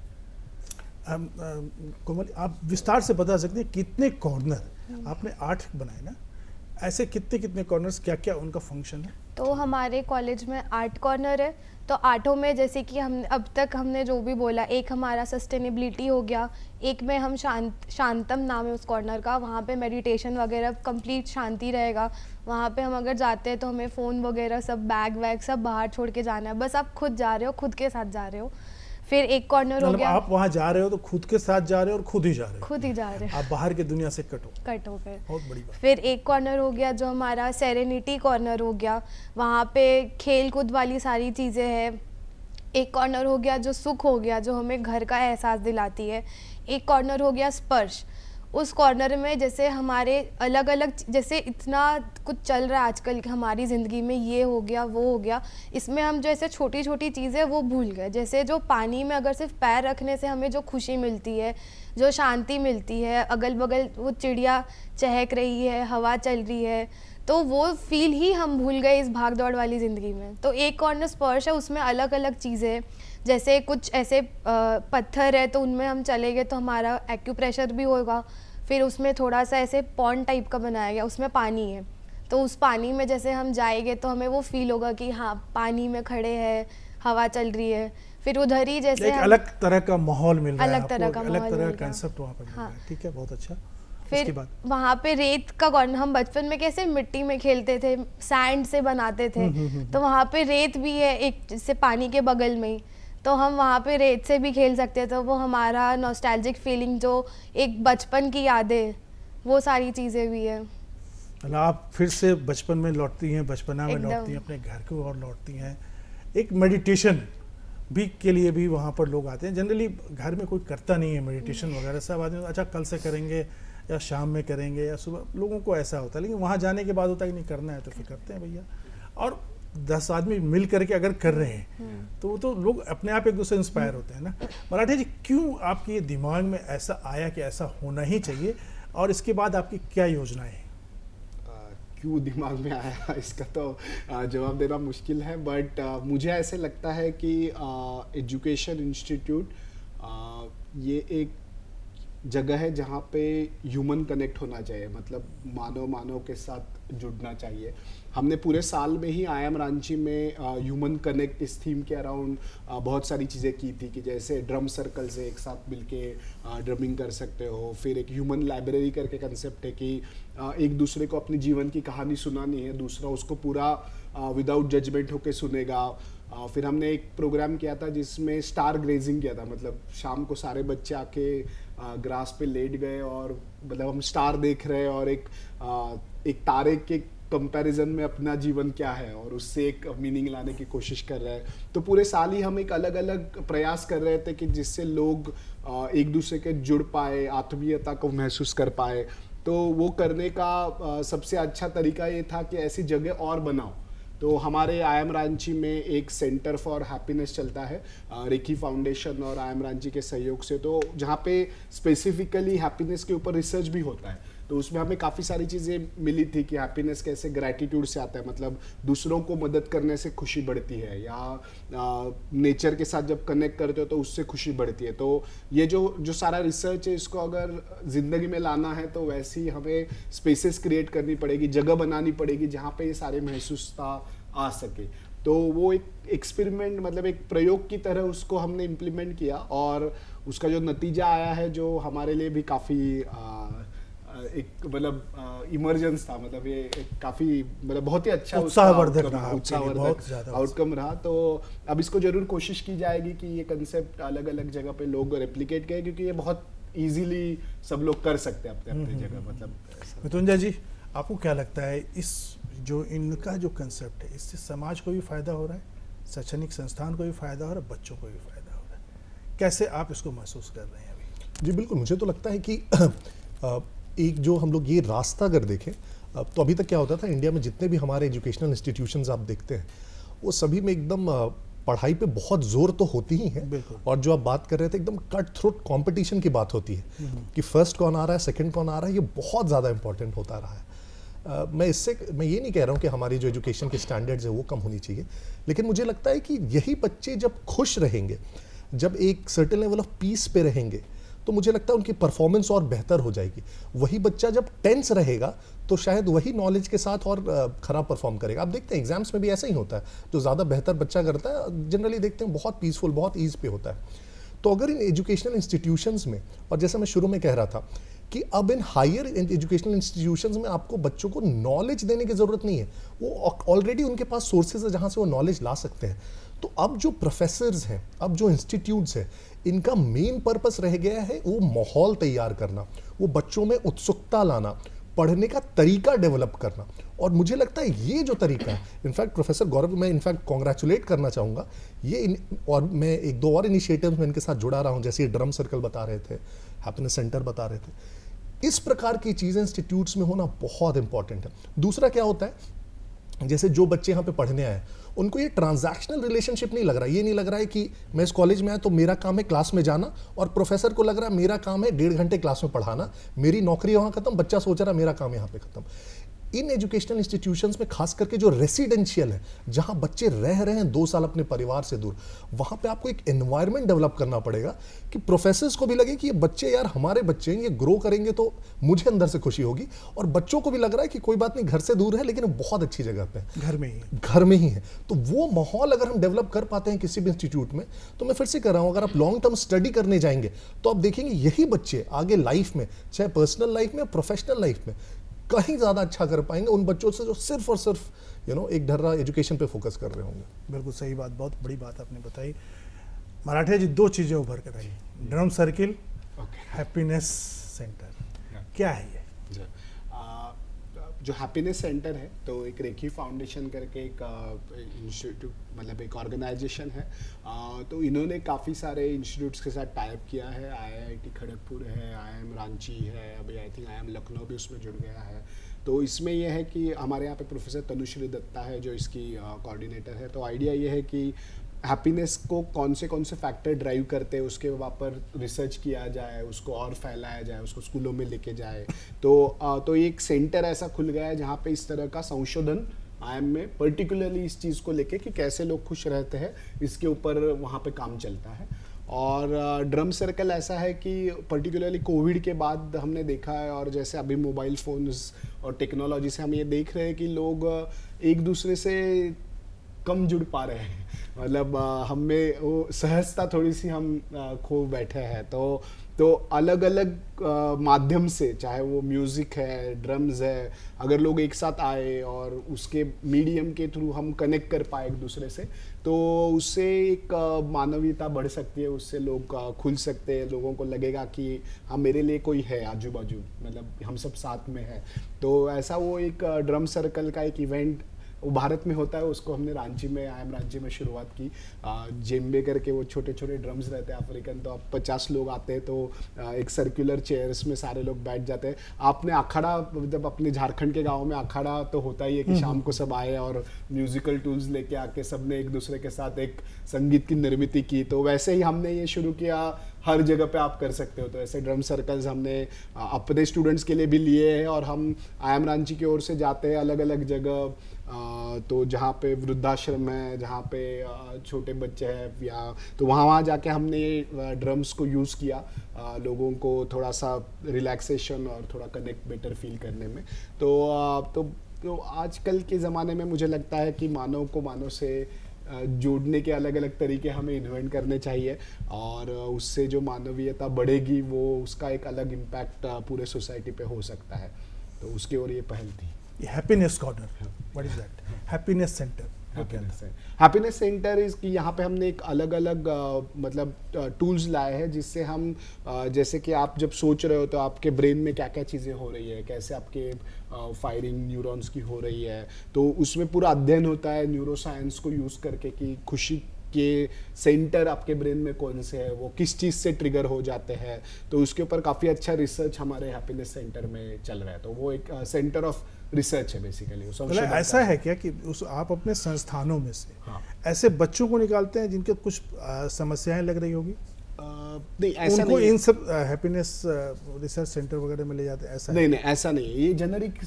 S1: कोमल, आप विस्तार से बता सकते हैं कितने कॉर्नर आपने 8 बनाए ना, ऐसे कितने कॉर्नर्स, क्या क्या उनका फंक्शन है?
S3: तो हमारे कॉलेज में आर्ट कॉर्नर है, तो आर्टों में जैसे कि हम अब तक हमने जो भी बोला, एक हमारा सस्टेनेबिलिटी हो गया, एक में हम शांतम नाम है उस कॉर्नर का, वहाँ पे मेडिटेशन वगैरह कंप्लीट शांति रहेगा। वहाँ पे हम अगर जाते हैं तो हमें फ़ोन वगैरह सब बैग वैग सब बाहर छोड़ के जाना है, बस आप खुद जा रहे हो, खुद के साथ जा रहे हो। फिर एक कॉर्नर हो
S1: मतलब
S3: गया,
S1: आप वहाँ जा रहे हो तो खुद के साथ जा रहे हो और खुद ही जा रहे हो,
S3: खुद ही जा रहे हो,
S1: आप बाहर की दुनिया से कट
S3: हो गए।
S1: बहुत बड़ी बात।
S3: फिर एक कॉर्नर हो गया जो हमारा सेरेनिटी कॉर्नर हो गया, वहाँ पे खेल कूद वाली सारी चीज़ें हैं। एक कॉर्नर हो गया जो सुख हो गया, जो हमें घर का एहसास दिलाती है। एक कॉर्नर हो गया स्पर्श, उस कॉर्नर में जैसे हमारे अलग अलग, जैसे इतना कुछ चल रहा है आजकल हमारी ज़िंदगी में, ये हो गया वो हो गया, इसमें हम जैसे छोटी छोटी चीज़ें वो भूल गए। जैसे जो पानी में अगर सिर्फ पैर रखने से हमें जो खुशी मिलती है, जो शांति मिलती है, अगल बगल वो चिड़िया चहक रही है, हवा चल रही है, तो वो फील ही हम भूल गए इस भाग दौड़ वाली ज़िंदगी में। तो एक कॉर्नर स्पर्श है, उसमें अलग अलग चीज़ें, जैसे कुछ ऐसे पत्थर है तो उनमें हम चले गए तो हमारा एक्यूप्रेशर भी होगा। फिर उसमें थोड़ा सा ऐसे पॉन्ड टाइप का बनाया गया, उसमें पानी है, तो उस पानी में जैसे हम जाएंगे तो हमें वो फील होगा कि हाँ पानी में खड़े हैं, हवा चल रही है। फिर उधर ही जैसे
S1: एक अलग तरह का माहौल मिल रहा है,
S3: अलग तरह का
S1: अलग
S3: माहौल
S1: तरह
S3: मिल
S1: का
S3: रहा है।
S1: कंसेप्ट वहाँ पर मिल रहा है।
S3: हाँ।
S1: ठीक है, बहुत अच्छा।
S3: फिर
S1: उसके बाद
S3: वहाँ पे रेत का कॉर्नर, हम बचपन में कैसे मिट्टी में खेलते थे, सैंड से बनाते थे, तो वहाँ पे रेत भी है एक, जैसे पानी के बगल में ही, तो हम वहाँ पे रेत से भी खेल सकते हैं। तो वो हमारा नॉस्टैल्जिक फीलिंग, जो एक बचपन की यादें, वो सारी चीज़ें भी है।
S1: मतलब आप फिर से बचपन में लौटती हैं, बचपना में
S3: एकदम।
S1: लौटती हैं, अपने घर को और लौटती हैं। एक मेडिटेशन भी के लिए भी वहाँ पर लोग आते हैं। जनरली घर में कोई करता नहीं है मेडिटेशन वगैरह, सब आदमी अच्छा कल से करेंगे या शाम में करेंगे या सुबह, लोगों को ऐसा होता है। लेकिन वहाँ जाने के बाद होता है कि नहीं करना है तो फिर करते हैं भैया। और 10 आदमी मिल करके अगर कर रहे हैं तो वो तो लोग अपने आप एक दूसरे इंस्पायर होते हैं ना। मराठे जी, क्यों आपके दिमाग में ऐसा आया कि ऐसा होना ही चाहिए, और इसके बाद आपकी क्या योजनाएं हैं?
S2: क्यों दिमाग में आया इसका तो जवाब देना मुश्किल है, बट मुझे ऐसे लगता है कि एजुकेशन इंस्टीट्यूट ये एक जगह है जहाँ पे ह्यूमन कनेक्ट होना चाहिए, मतलब मानव के साथ जुड़ना चाहिए। हमने पूरे साल में ही आई एम रांची में ह्यूमन कनेक्ट इस थीम के अराउंड बहुत सारी चीज़ें की थी, कि जैसे ड्रम सर्कल से एक साथ मिलके ड्रमिंग कर सकते हो। फिर एक ह्यूमन लाइब्रेरी करके कंसेप्ट है कि एक दूसरे को अपने जीवन की कहानी सुनानी है, दूसरा उसको पूरा विदाउट जजमेंट होके सुनेगा। फिर हमने एक प्रोग्राम किया था जिसमें स्टार ग्रेजिंग किया था, मतलब शाम को सारे बच्चे आके ग्रास पे लेट गए और मतलब हम स्टार देख रहे हैं और एक तारे के कंपैरिजन में अपना जीवन क्या है और उससे एक मीनिंग लाने की कोशिश कर रहे हैं। तो पूरे साल ही हम एक अलग अलग प्रयास कर रहे थे कि जिससे लोग एक दूसरे के जुड़ पाए, आत्मीयता को महसूस कर पाए। तो वो करने का सबसे अच्छा तरीका ये था कि ऐसी जगह और बनाओ। तो हमारे आई एम रांची में एक सेंटर फॉर हैप्पीनेस चलता है रेकी फाउंडेशन और आई एम रांची के सहयोग से, तो जहाँ पे स्पेसिफिकली हैप्पीनेस के ऊपर रिसर्च भी होता है। तो उसमें हमें काफ़ी सारी चीज़ें मिली थी कि हैप्पीनेस कैसे ग्रैटिट्यूड से आता है, मतलब दूसरों को मदद करने से खुशी बढ़ती है, या नेचर के साथ जब कनेक्ट करते हो तो उससे खुशी बढ़ती है। तो ये जो सारा रिसर्च है, इसको अगर ज़िंदगी में लाना है तो वैसी हमें स्पेसेस क्रिएट करनी पड़ेगी, जगह बनानी पड़ेगी जहाँ पे ये सारे महसूसता आ सके। तो वो एक एक्सपेरिमेंट, मतलब एक प्रयोग की तरह उसको हमने इम्प्लीमेंट किया और उसका जो नतीजा आया है, जो हमारे लिए भी काफ़ी एक मतलब इमरजेंस था, मतलब ये काफ़ी मतलब बहुत ही अच्छा
S1: उत्साहवर्धक रहा,
S2: आउटकम रहा। तो अब इसको जरूर कोशिश की जाएगी कि ये कंसेप्ट अलग अलग जगह पे लोग रेप्लिकेट करें, क्योंकि ये बहुत इजीली सब लोग कर सकते हैं अपने अपने जगह। मतलब
S1: मृत्युंजय जी, आपको क्या लगता है इस जो इनका जो कंसेप्ट है, इससे समाज को भी फायदा हो रहा है, शैक्षणिक संस्थान को भी फायदा हो रहा है, बच्चों को भी फायदा हो रहा है? कैसे आप इसको महसूस कर रहे हैं अभी?
S4: जी बिल्कुल, मुझे तो लगता है कि एक जो हम लोग ये रास्ता अगर देखें, तो अभी तक क्या होता था इंडिया में, जितने भी हमारे एजुकेशनल इंस्टीट्यूशंस आप देखते हैं वो सभी में एकदम पढ़ाई पे बहुत जोर तो होती ही है, और जो आप बात कर रहे थे एकदम कट थ्रोट कंपटीशन की बात होती है कि फर्स्ट कौन आ रहा है, सेकंड कौन आ रहा है, ये बहुत ज़्यादा इंपॉर्टेंट होता रहा है। मैं ये नहीं कह रहा हूँ कि हमारी जो एजुकेशन के स्टैंडर्ड्स है वो कम होनी चाहिए, लेकिन मुझे लगता है कि यही बच्चे जब खुश रहेंगे, जब एक सर्टेन लेवल ऑफ पीस पे रहेंगे, तो मुझे लगता है उनकी परफॉर्मेंस और बेहतर हो जाएगी। वही बच्चा जब टेंस रहेगा तो शायद वही नॉलेज के साथ और खराब परफॉर्म करेगा। आप देखते हैं एग्जाम्स में भी ऐसा ही होता है, जो ज़्यादा बेहतर बच्चा करता है जनरली देखते हैं बहुत पीसफुल, बहुत ईज पे होता है। तो अगर इन एजुकेशनल इंस्टीट्यूशंस में, और जैसा मैं शुरू में कह रहा था कि अब इन हायर एजुकेशनल इंस्टीट्यूशंस में आपको बच्चों को नॉलेज देने की ज़रूरत नहीं है, वो ऑलरेडी उनके पास सोर्सेज है जहाँ से वो नॉलेज ला सकते हैं। तो अब जो प्रोफेसर्स हैं, अब जो इंस्टीट्यूट्स हैं, इनका मेन पर्पस रह गया है वो माहौल तैयार करना, वो बच्चों में उत्सुकता लाना, पढ़ने का तरीका डेवलप करना। और मुझे लगता है ये जो तरीका है, इनफैक्ट प्रोफेसर गौरव मैं इनफैक्ट कॉन्ग्रेचुलेट करना चाहूँगा और मैं एक दो और इनिशिएटिव्स में इनके साथ जुड़ा रहा हूँ, जैसे ड्रम सर्कल बता रहे थे, हैप्पीनेस सेंटर बता रहे थे। इस प्रकार की चीज़ें इंस्टीट्यूट्स में होना बहुत इंपॉर्टेंट है। दूसरा क्या होता है, जैसे जो बच्चे यहाँ पे पढ़ने आए उनको ये ट्रांजैक्शनल रिलेशनशिप नहीं लग रहा है। ये नहीं लग रहा है कि मैं इस कॉलेज में आया तो मेरा काम है क्लास में जाना, और प्रोफेसर को लग रहा है मेरा काम है 1.5 घंटे क्लास में पढ़ाना, मेरी नौकरी वहाँ खत्म, बच्चा सोच रहा है मेरा काम यहाँ पे खत्म। इन एजुकेशनल इंस्टीट्यूशंस में खास करके जो रेसिडेंशियल है, जहाँ बच्चे रह रहे हैं 2 साल अपने परिवार से दूर, वहाँ पे आपको एक एनवायरनमेंट डेवलप करना पड़ेगा कि प्रोफेसर्स को भी लगे कि ये बच्चे यार हमारे बच्चे हैं, ये ग्रो करेंगे तो मुझे अंदर से खुशी होगी, और बच्चों को भी लग रहा है कि कोई बात नहीं, घर से दूर है लेकिन बहुत अच्छी जगह पे
S1: घर में ही है।
S4: तो वो माहौल अगर हम डेवलप कर पाते हैं किसी भी इंस्टीट्यूट में, तो मैं फिर से कह रहा हूँ, अगर आप लॉन्ग टर्म स्टडी करने जाएंगे तो आप देखेंगे यही बच्चे आगे लाइफ में, चाहे पर्सनल लाइफ में, प्रोफेशनल लाइफ में, कहीं ज़्यादा अच्छा कर पाएंगे उन बच्चों से जो सिर्फ और सिर्फ एक ढर्रा एजुकेशन पे फोकस कर रहे होंगे।
S1: बिल्कुल सही बात, बहुत बड़ी बात आपने बताई। मराठे जी, 2 चीज़ें उभर कर आई, ड्रम सर्किल, हैप्पीनेस सेंटर, क्या है ये?
S2: जो हैप्पीनेस सेंटर है, तो एक रेखी फाउंडेशन करके एक इंस्टीट्यूट, मतलब एक ऑर्गेनाइजेशन है। तो इन्होंने काफ़ी सारे इंस्टीट्यूट्स के साथ टाइप किया है। IIT खड़गपुर है, IIM रांची है, अभी आई थिंक IIM लखनऊ भी उसमें जुड़ गया है। तो इसमें यह है कि हमारे यहाँ पे प्रोफेसर तनुश्री दत्ता है जो इसकी कोऑर्डिनेटर है। तो आइडिया ये है कि हैप्पीनेस को कौन से फैक्टर ड्राइव करते हैं, उसके पर रिसर्च किया जाए, उसको और फैलाया जाए, उसको स्कूलों में लेके जाए। तो एक सेंटर ऐसा खुल गया है जहाँ पे इस तरह का संशोधन IIM में पर्टिकुलरली इस चीज़ को लेके कि कैसे लोग खुश रहते हैं, इसके ऊपर वहाँ पे काम चलता है। और ड्रम सर्कल ऐसा है कि पर्टिकुलरली कोविड के बाद हमने देखा है, और जैसे अभी मोबाइल फ़ोन्स और टेक्नोलॉजी से हम ये देख रहे हैं कि लोग एक दूसरे से कम जुड़ पा रहे हैं, मतलब हम में वो सहजता थोड़ी सी हम खो बैठे हैं। तो अलग अलग माध्यम से, चाहे वो म्यूज़िक है, ड्रम्स है, अगर लोग एक साथ आए और उसके मीडियम के थ्रू हम कनेक्ट कर पाए एक दूसरे से, तो उससे एक मानवीयता बढ़ सकती है, उससे लोग खुल सकते हैं, लोगों को लगेगा कि हाँ मेरे लिए कोई है आजू बाजू, मतलब हम सब साथ में हैं। तो ऐसा वो एक ड्रम सर्कल का एक इवेंट वो भारत में होता है, उसको हमने रांची में, IIM रांची में शुरुआत की। जेम्बे करके वो छोटे छोटे ड्रम्स रहते हैं अफ्रीकन, तो अब 50 लोग आते हैं, तो एक सर्कुलर चेयर्स में सारे लोग बैठ जाते हैं। आपने अखाड़ा, जब अपने झारखंड के गाँव में अखाड़ा तो होता ही है कि शाम को सब आए और म्यूजिकल टूल्स लेके आके सबने एक दूसरे के साथ एक संगीत की निर्मित की। तो वैसे ही हमने ये शुरू किया, हर जगह पे आप कर सकते हो। तो ऐसे ड्रम सर्कल्स हमने अपने स्टूडेंट्स के लिए भी लिए हैं, और हम IIM रांची की ओर से जाते हैं अलग अलग जगह। तो जहाँ पे वृद्धाश्रम है, जहाँ पे छोटे बच्चे हैं, या तो वहाँ जाके हमने ये ड्रम्स को यूज़ किया लोगों को थोड़ा सा रिलैक्सेशन और थोड़ा कनेक्ट बेटर फील करने में। तो आजकल के ज़माने में मुझे लगता है कि मानव को मानव से जोड़ने के अलग अलग तरीके हमें इन्वेंट करने चाहिए, और उससे जो मानवीयता बढ़ेगी वो उसका एक अलग इम्पैक्ट पूरे सोसाइटी पे हो सकता है। तो उसकी ओर ये पहल थी।
S1: Happiness corner, what is that? Happiness centre.
S2: Happiness centre is कि यहाँ पे हमने एक अलग अलग मतलब टूल्स लाए हैं, जिससे हम जैसे कि आप जब सोच रहे हो तो आपके ब्रेन में क्या क्या चीज़ें हो रही है, कैसे आपके फायरिंग न्यूरॉन्स की हो रही है, तो उसमें पूरा अध्ययन होता है न्यूरो साइंस को यूज़ करके कि खुशी के सेंटर आपके ब्रेन में कौन से है, वो किस चीज़ से ट्रिगर हो जाते हैं। तो उसके ऊपर काफ़ी अच्छा रिसर्च हमारे हैप्पीनेस सेंटर में चल रहा है। तो वो एक सेंटर ऑफ रिसर्च है बेसिकली।
S1: मतलब ऐसा है क्या कि आप अपने संस्थानों में से ऐसे बच्चों को निकालते हैं जिनके कुछ समस्याएं लग रही होगी?
S2: नहीं, ऐसा
S1: उनको
S2: नहीं,
S1: इन सब हैप्पीनेस रिसर्च सेंटर वगैरह में ले जाते हैं, ऐसा
S2: नहीं ऐसा नहीं है। ये जेनरिक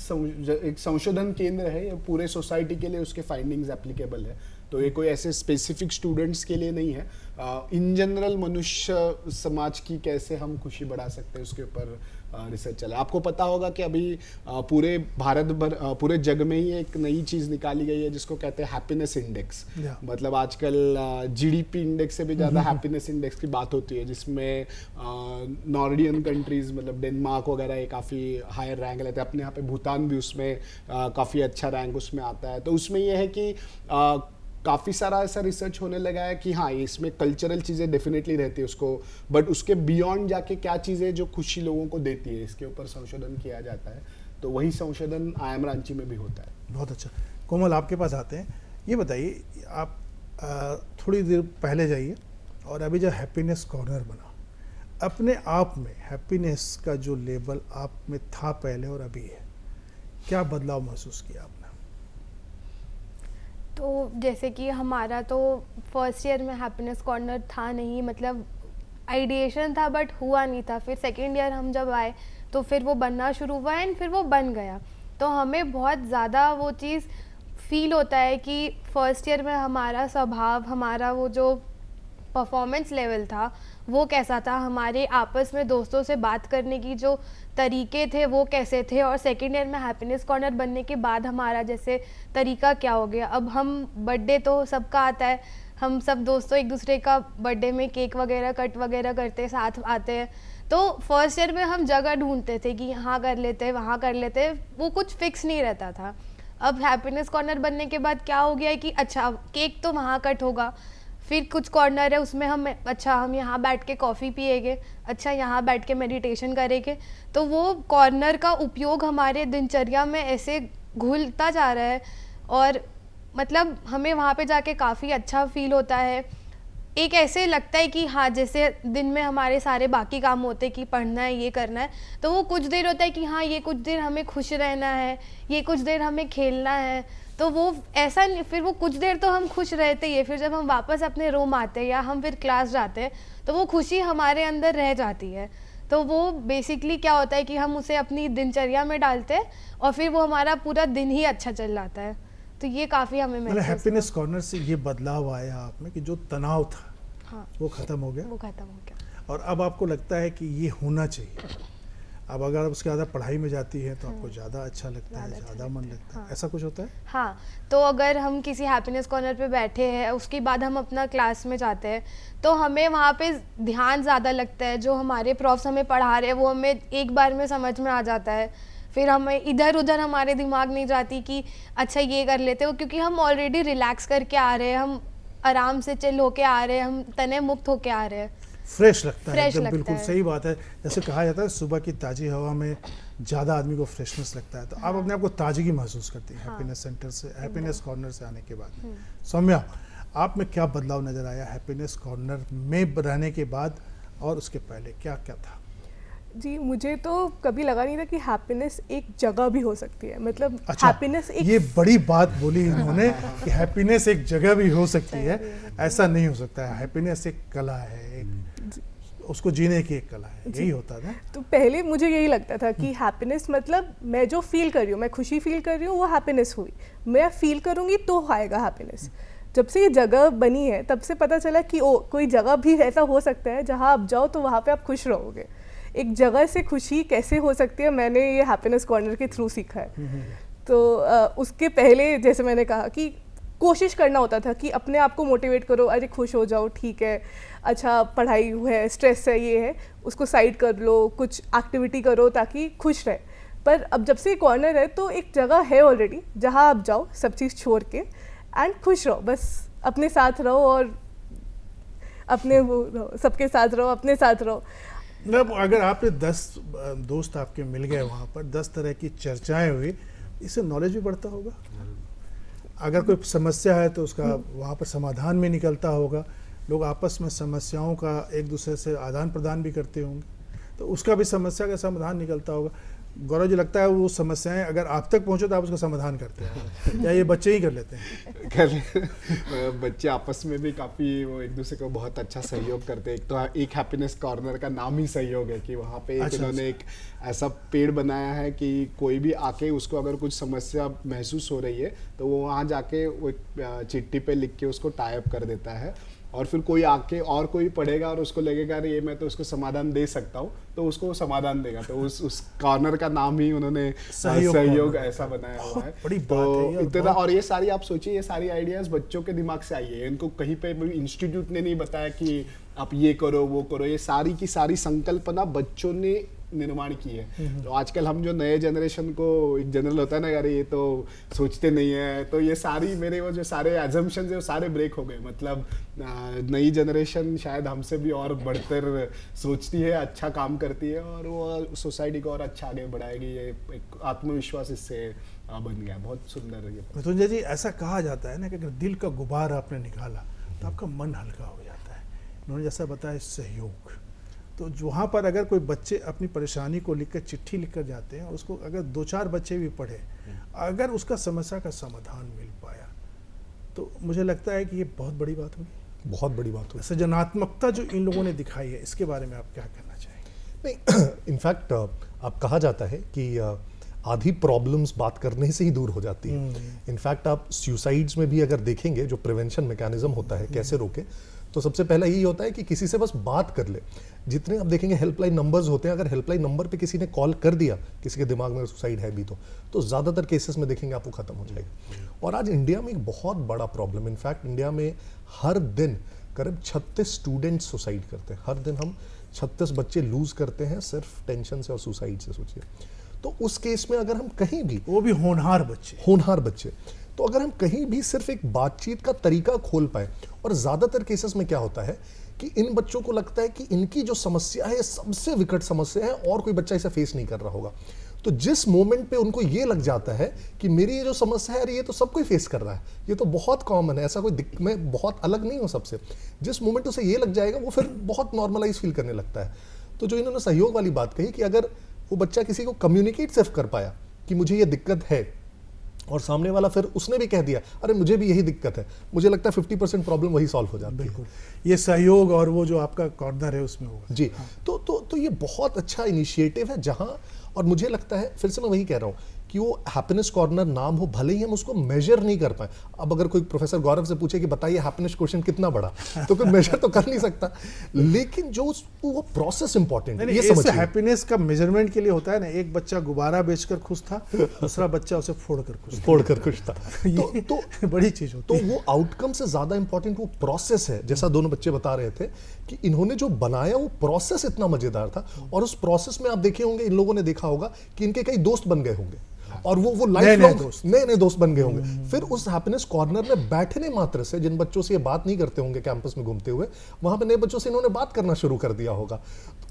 S2: एक संशोधन केंद्र है, ये पूरे सोसाइटी के लिए उसके फाइंडिंग्स एप्लीकेबल है। तो ये कोई ऐसे स्पेसिफिक स्टूडेंट्स के लिए नहीं है, इन जनरल मनुष्य समाज की कैसे हम खुशी बढ़ा सकते हैं उसके ऊपर रिसर्च चला। आपको पता होगा कि अभी पूरे भारत भर पूरे जग में ही एक नई चीज़ निकाली गई है जिसको कहते हैं हैप्पीनेस इंडेक्स। मतलब आजकल जीडीपी इंडेक्स से भी ज़्यादा हैप्पीनेस इंडेक्स की बात होती है, जिसमें नॉर्डियन कंट्रीज़ मतलब डेनमार्क वगैरह ये काफ़ी हायर रैंक लेते हैं। अपने यहाँ पे भूटान भी उसमें काफ़ी अच्छा रैंक उसमें आता है। तो उसमें यह है कि काफ़ी सारा ऐसा रिसर्च होने लगा है कि हाँ इसमें कल्चरल चीज़ें डेफिनेटली रहती है उसको, बट उसके बियॉन्ड जाके क्या चीज़ें जो खुशी लोगों को देती है इसके ऊपर संशोधन किया जाता है। तो वही संशोधन IIM रांची में भी होता है।
S1: बहुत अच्छा। कोमल, आपके पास आते हैं, ये बताइए आप थोड़ी देर पहले जाइए और अभी जब हैप्पीनेस कॉर्नर बना, अपने आप में हैप्पीनेस का जो लेवल आप में था पहले और अभी है, क्या बदलाव महसूस किया आपने?
S3: तो जैसे कि हमारा तो फर्स्ट ईयर में हैप्पीनेस कॉर्नर था नहीं, मतलब आइडिएशन था बट हुआ नहीं था। फिर सेकेंड ईयर हम जब आए तो फिर वो बनना शुरू हुआ एंड फिर वो बन गया। तो हमें बहुत ज़्यादा वो चीज़ फील होता है कि फर्स्ट ईयर में हमारा स्वभाव, हमारा वो जो परफॉर्मेंस लेवल था वो कैसा था, हमारे आपस में दोस्तों से बात करने की जो तरीके थे वो कैसे थे, और सेकेंड ईयर में हैप्पीनेस कॉर्नर बनने के बाद हमारा जैसे तरीका क्या हो गया। अब हम बर्थडे तो सबका आता है, हम सब दोस्तों एक दूसरे का बर्थडे में केक वगैरह कट वगैरह करते साथ आते हैं। तो फर्स्ट ईयर में हम जगह ढूंढते थे कि यहाँ कर लेते वहाँ कर लेते, वो कुछ फिक्स नहीं रहता था। अब हैप्पीनेस कॉर्नर बनने के बाद क्या हो गया है कि अच्छा केक तो वहाँ कट होगा, फिर कुछ कॉर्नर है उसमें हम हम यहाँ बैठ के कॉफ़ी पिएंगे, अच्छा यहाँ बैठ के मेडिटेशन करेंगे। तो वो कॉर्नर का उपयोग हमारे दिनचर्या में ऐसे घुलता जा रहा है और मतलब हमें वहाँ पे जाके काफ़ी अच्छा फील होता है। एक ऐसे लगता है कि हाँ जैसे दिन में हमारे सारे बाकी काम होते हैं कि पढ़ना है, ये करना है, तो वो कुछ देर होता है कि हाँ ये कुछ देर हमें खुश रहना है, ये कुछ देर हमें खेलना है। तो वो ऐसा नहीं, फिर वो कुछ देर तो हम खुश रहते ही है, फिर जब हम वापस अपने रूम आते हैं या हम फिर क्लास जाते हैं तो वो खुशी हमारे अंदर रह जाती है। तो वो बेसिकली क्या होता है कि हम उसे अपनी दिनचर्या में डालते हैं और फिर वो हमारा पूरा दिन ही अच्छा चल जाता है। तो ये काफ़ी हमें
S1: मतलब हैप्पीनेस कॉर्नर से ये बदलाव आया आप में कि जो तनाव था
S3: हाँ
S1: वो ख़त्म हो गया,
S3: वो ख़त्म हो गया।
S1: और अब आपको लगता है कि ये होना चाहिए। अब अगर उसके ज़्यादा पढ़ाई में जाती है तो आपको ज़्यादा अच्छा लगता है, ज़्यादा मन लगता है, ऐसा कुछ होता है?
S3: हाँ, तो अगर हम किसी हैप्पीनेस कॉर्नर पे बैठे हैं उसके बाद हम अपना क्लास में जाते हैं तो हमें वहाँ पे ध्यान ज़्यादा लगता है, जो हमारे प्रोफ्स हमें पढ़ा रहे हैं वो हमें एक बार में समझ में आ जाता है। फिर हमें इधर उधर हमारे दिमाग नहीं जाती कि अच्छा ये कर लेते हो, क्योंकि हम ऑलरेडी रिलैक्स करके आ रहे हैं, हम आराम से चिल होके आ रहे हैं, हम तने मुक्त होके आ रहे हैं,
S1: फ्रेश लगता है
S3: फ्रेश
S1: एकदम।
S3: लगता
S1: बिल्कुल
S3: है।
S1: सही बात है, जैसे कहा जाता है सुबह की ताज़ी हवा में ज़्यादा आदमी को फ्रेशनेस लगता है। तो आप अपने आप को ताजगी महसूस करती हैं हैप्पीनेस सेंटर से, हैप्पीनेस कॉर्नर से आने के बाद। सौम्या, आप में क्या बदलाव नज़र आया हैप्पीनेस कॉर्नर में रहने के बाद और उसके पहले, क्या क्या था?
S5: जी, मुझे तो कभी लगा नहीं था कि हैप्पीनेस एक जगह भी हो सकती है। मतलब
S1: अच्छा,
S5: हैप्पीनेस एक
S1: ये बड़ी बात बोली इन्होंने कि हैप्पीनेस एक जगह भी हो सकती है। ऐसा नहीं हो सकता है, हैप्पीनेस एक कला है, एक उसको जीने की एक कला है, यही होता था।
S5: तो पहले मुझे यही लगता था कि हैप्पीनेस मतलब मैं जो फील कर रही हूँ, मैं खुशी फील कर रही हूँ, वो हैप्पीनेस हुई। मैं फील करूँगी तो आएगा हैप्पीनेस। जब से ये जगह बनी है तब से पता चला कि ओ कोई जगह भी ऐसा हो सकता है जहाँ आप जाओ तो वहाँ पे आप खुश रहोगे। एक जगह से खुशी कैसे हो सकती है, मैंने ये हैप्पीनेस कॉर्नर के थ्रू सीखा है। तो उसके पहले जैसे मैंने कहा कि कोशिश करना होता था कि अपने आप को मोटिवेट करो, अरे खुश हो जाओ, ठीक है, अच्छा पढ़ाई है, स्ट्रेस है, ये है, उसको साइड कर लो, कुछ एक्टिविटी करो ताकि खुश रहे। पर अब जब से कॉर्नर है तो एक जगह है ऑलरेडी जहाँ आप जाओ सब चीज़ छोड़ के एंड खुश रहो, बस अपने साथ रहो और अपने वो रहो, सबके साथ रहो, अपने साथ रहो।
S1: मतलब अगर आपने 10 दोस्त आपके मिल गए वहाँ पर, 10 तरह की चर्चाएं हुई, इससे नॉलेज भी बढ़ता होगा। अगर कोई समस्या है तो उसका वहाँ पर समाधान भी निकलता होगा, लोग आपस में समस्याओं का एक दूसरे से आदान प्रदान भी करते होंगे, तो उसका भी समस्या का समाधान निकलता होगा। गौरव जी, लगता है वो समस्याएं अगर आप तक पहुंचे तो आप उसका समाधान करते हैं या ये बच्चे ही कर लेते हैं?
S2: बच्चे आपस में भी काफ़ी वो एक दूसरे को बहुत अच्छा सहयोग करते हैं। एक तो एक हैप्पीनेस कॉर्नर का नाम ही सहयोग है कि वहाँ पे इन्होंने एक ऐसा पेड़ बनाया है कि कोई भी आके उसको अगर कुछ समस्या महसूस हो रही है तो वो वहाँ जाके वो एक चिट्ठी पे लिख के उसको टाई अप कर देता है, और फिर कोई आके और कोई पढ़ेगा और उसको लगेगा अरे ये मैं तो उसको समाधान दे सकता हूँ, तो उसको समाधान देगा। तो उस कॉर्नर का नाम ही उन्होंने सहयोग ऐसा बनाया हुआ है।
S1: बड़ी बात है ये,
S2: इतना, और ये सारी आप सोचिए, ये सारी आइडियाज बच्चों के दिमाग से आई है। इनको कहीं पे इंस्टीट्यूट ने नहीं बताया कि आप ये करो वो करो, ये सारी की सारी संकल्पना बच्चों ने निर्माण की है। तो आजकल हम जो नए जनरेशन को, एक जनरल होता है ना, यार ये तो सोचते नहीं है, तो ये सारी मेरे वो जो सारे एजम्पशंस है वो सारे ब्रेक हो गए। मतलब नई जनरेशन शायद हमसे भी और बढ़कर सोचती है, अच्छा काम करती है, और वो सोसाइटी को और अच्छा आगे बढ़ाएगी। ये एक आत्मविश्वास इससे बन गया। बहुत सुंदर है ये।
S1: मृत्युंजय जी, ऐसा कहा जाता है ना कि अगर दिल का गुबार आपने निकाला तो आपका मन हल्का हो जाता है। उन्होंने जैसा बताया सहयोग, तो वहाँ पर अगर कोई बच्चे अपनी परेशानी को लिखकर, चिट्ठी लिखकर जाते हैं, उसको अगर 2-4 बच्चे भी पढ़े, अगर उसका समस्या का समाधान मिल पाया तो मुझे लगता है कि ये बहुत बड़ी बात होगी।
S4: बहुत बड़ी बात होगी।
S1: सृजनात्मकता जो इन लोगों ने दिखाई है, इसके बारे में आप क्या कहना चाहेंगे?
S4: नहीं, इनफैक्ट आप कहा जाता है कि आधी प्रॉब्लम्स बात करने से ही दूर हो जाती है। इनफैक्ट आप सुसाइड्स में भी अगर देखेंगे जो प्रिवेंशन मैकेनिज्म होता है, कैसे रोके, तो सबसे पहला यही होता है कि किसी से बस बात कर ले। जितने आप देखेंगे हेल्पलाइन नंबर्स होते हैं, अगर हेल्पलाइन नंबर पे किसी ने कॉल कर दिया, किसी के दिमाग में सुसाइड है भी तो ज़्यादातर केसेस में देखेंगे आप वो ख़त्म हो जाएगा। और आज इंडिया में एक बहुत बड़ा प्रॉब्लम, इनफैक्ट इंडिया में हर दिन करीब 36 स्टूडेंट्स सुसाइड करते हैं। हर दिन हम 36 बच्चे लूज़ करते हैं सिर्फ टेंशन से और सुसाइड से। सोचिए, तो उस केस में अगर हम कहीं भी,
S1: वो भी होनहार बच्चे,
S4: तो अगर हम कहीं भी सिर्फ एक बातचीत का तरीका खोल पाए, और ज़्यादातर केसेस में क्या होता है कि इन बच्चों को लगता है कि इनकी जो समस्या है सबसे विकट समस्या है और कोई बच्चा इसे फेस नहीं कर रहा होगा। तो जिस मोमेंट पे उनको ये लग जाता है कि मेरी ये जो समस्या है ये तो सब कोई फेस कर रहा है, ये तो बहुत कॉमन है, ऐसा कोई मैं बहुत अलग नहीं हूँ सबसे, जिस मोमेंट उसे ये लग जाएगा वो फिर बहुत नॉर्मलाइज फील करने लगता है। तो जो इन्होंने सहयोग वाली बात कही कि अगर वो बच्चा किसी को कम्युनिकेट सिर्फ कर पाया कि मुझे ये दिक्कत है, और सामने वाला फिर उसने भी कह दिया अरे मुझे भी यही दिक्कत है, मुझे लगता है 50% प्रॉब्लम वही सॉल्व हो जाती है।
S1: बिल्कुल, ये सहयोग और वो जो आपका कॉर्नर है उसमें होगा
S4: जी। हाँ। तो ये बहुत अच्छा इनिशिएटिव है जहां, और मुझे लगता है फिर से मैं वही कह रहा हूँ कि वो हैप्पीनेस कॉर्नर नाम हो, भले ही हम उसको मेजर नहीं कर पाए। अब अगर कोई प्रोफेसर गौरव से पूछे कि बताइए हैप्पीनेस क्वेश्चन कितना बड़ा, तो कोई मेजर तो कर नहीं सकता, लेकिन जो वो प्रोसेस इंपॉर्टेंट है, ये समझिए।
S1: हैप्पीनेस का मेजरमेंट के लिए होता है ना, एक बच्चा गुब्बारा बेचकर खुश था, दूसरा बच्चा उसे फोड़कर खुश था। तो बड़ी चीज होती है।
S4: तो वो आउटकम से ज्यादा इंपॉर्टेंट वो प्रोसेस है। जैसा दोनों बच्चे बता रहे थे कि इन्होंने जो बनाया वो प्रोसेस इतना मजेदार था, और उस प्रोसेस में आप देखे होंगे, इन लोगों ने देखा होगा कि इनके कई दोस्त बन गए होंगे, और वो लाइफ लॉन्ग नए दोस्त बन गए होंगे। फिर उस हैप्पीनेस कॉर्नर में बैठने मात्र से, जिन बच्चों से ये बात नहीं करते होंगे कैंपस में घूमते हुए, वहां पे नए बच्चों से इन्होंने बात करना शुरू कर दिया होगा,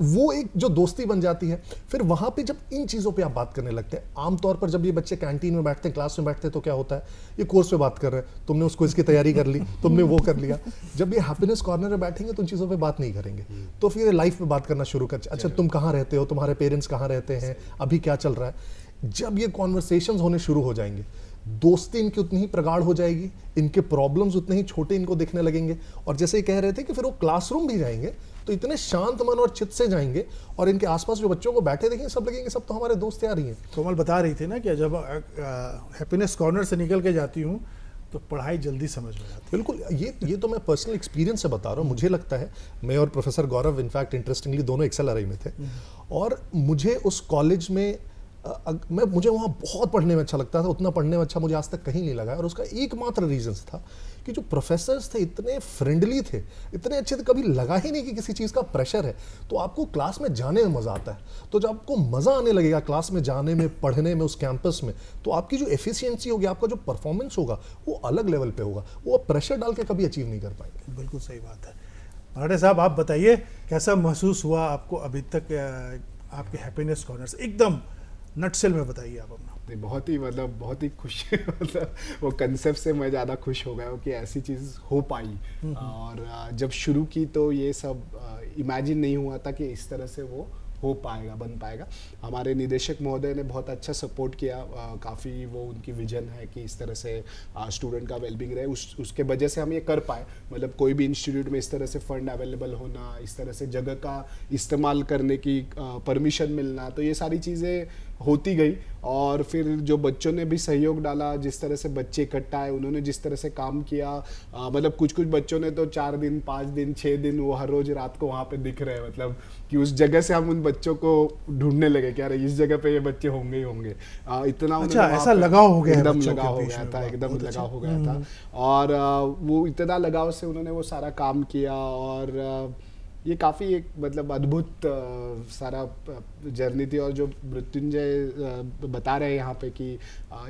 S4: वो एक जो दोस्ती बन जाती है। फिर वहां पे जब इन चीजों पे आप बात करने लगते हैं, आमतौर पर जब ये बच्चे कैंटीन में बैठते हैं, क्लास में बैठते हैं, तो क्या होता है, ये कोर्स पे बात कर रहे हैं, तुमने उस क्विज की तैयारी कर ली, तुमने वो कर लिया। जब ये हैप्पीनेस कॉर्नर में बैठेंगे तो उन चीजों पे बात नहीं करेंगे, तो फिर लाइफ पे बात करना शुरू कर, अच्छा तुम कहाँ रहते हो, तुम्हारे पेरेंट्स कहाँ रहते हैं, अभी क्या चल रहा है। जब ये कॉन्वर्सेशंस होने शुरू हो जाएंगे, दोस्ती इनकी उतनी ही प्रगाढ़ हो जाएगी, इनके प्रॉब्लम्स उतने ही छोटे इनको दिखने लगेंगे, और जैसे ही कह रहे थे कि फिर वो क्लासरूम भी जाएंगे तो इतने शांत मन और चित्त से जाएंगे, और इनके आसपास जो बच्चों को बैठे देखेंगे सब लगेंगे सब तो हमारे दोस्त यार ही हैं।
S1: कोमल बता रही थी ना कि जब हैप्पीनेस कॉर्नर से निकल के जाती हूँ तो पढ़ाई जल्दी समझ में आती है।
S4: बिल्कुल, ये तो मैं पर्सनल एक्सपीरियंस से बता रहा हूँ। मुझे लगता है, मैं और प्रोफेसर गौरव इनफैक्ट इंटरेस्टिंगली दोनों XLRI में थे, और मुझे उस कॉलेज में मुझे वहाँ बहुत पढ़ने में अच्छा लगता था, उतना पढ़ने में अच्छा मुझे आज तक कहीं नहीं लगा। और उसका एकमात्र रीजन था कि जो प्रोफेसर्स थे इतने फ्रेंडली थे, इतने अच्छे थे, कभी लगा ही नहीं कि किसी चीज़ का प्रेशर है। तो आपको क्लास में जाने में मज़ा आता है, तो जब आपको मज़ा आने लगेगा क्लास में जाने में, पढ़ने में, उस कैंपस में, तो आपकी जो एफिशिएंसी होगी, आपका जो परफॉर्मेंस होगा वो अलग लेवल पे होगा, वो आप प्रेशर डाल के कभी अचीव नहीं कर पाएंगे।
S1: बिल्कुल सही बात है। मराठे साहब, आप बताइए कैसा महसूस हुआ आपको अभी तक आपके हैप्पीनेस कॉर्नर से? एकदम नटसेल में बताइए आप अपना।
S2: बहुत ही खुशी मतलब वो कंसेप्ट से मैं ज़्यादा खुश हो गया हूँ कि ऐसी चीज़ हो पाई। और जब शुरू की तो ये सब इमेजिन नहीं हुआ था कि इस तरह से वो हो पाएगा, बन पाएगा। हमारे निदेशक महोदय ने बहुत अच्छा सपोर्ट किया, काफ़ी वो उनकी विजन है कि इस तरह से स्टूडेंट का वेलबींग रहे, उसके वजह से हम ये कर पाए। मतलब कोई भी इंस्टीट्यूट में इस तरह से फंड अवेलेबल होना, इस तरह से जगह का इस्तेमाल करने की परमिशन मिलना, तो ये सारी चीज़ें होती गई। और फिर जो बच्चों ने भी सहयोग डाला, जिस तरह से बच्चे इकट्ठा आए, उन्होंने जिस तरह से काम किया, मतलब कुछ बच्चों ने तो 4 दिन 5 दिन 6 दिन वो हर रोज रात को वहाँ पे दिख रहे हैं, मतलब कि उस जगह से हम उन बच्चों को ढूंढने लगे कि अरे इस जगह पे ये बच्चे होंगे ही होंगे। इतना
S1: अच्छा, ऐसा लगाव हो गया,
S2: एकदम लगाव हो गया था, एकदम लगाव हो गया था। और वो इतना लगाव से उन्होंने वो सारा काम किया। और ये काफ़ी एक मतलब अद्भुत सारा जर्नी थी। और जो मृत्युंजय बता रहे हैं यहाँ पे कि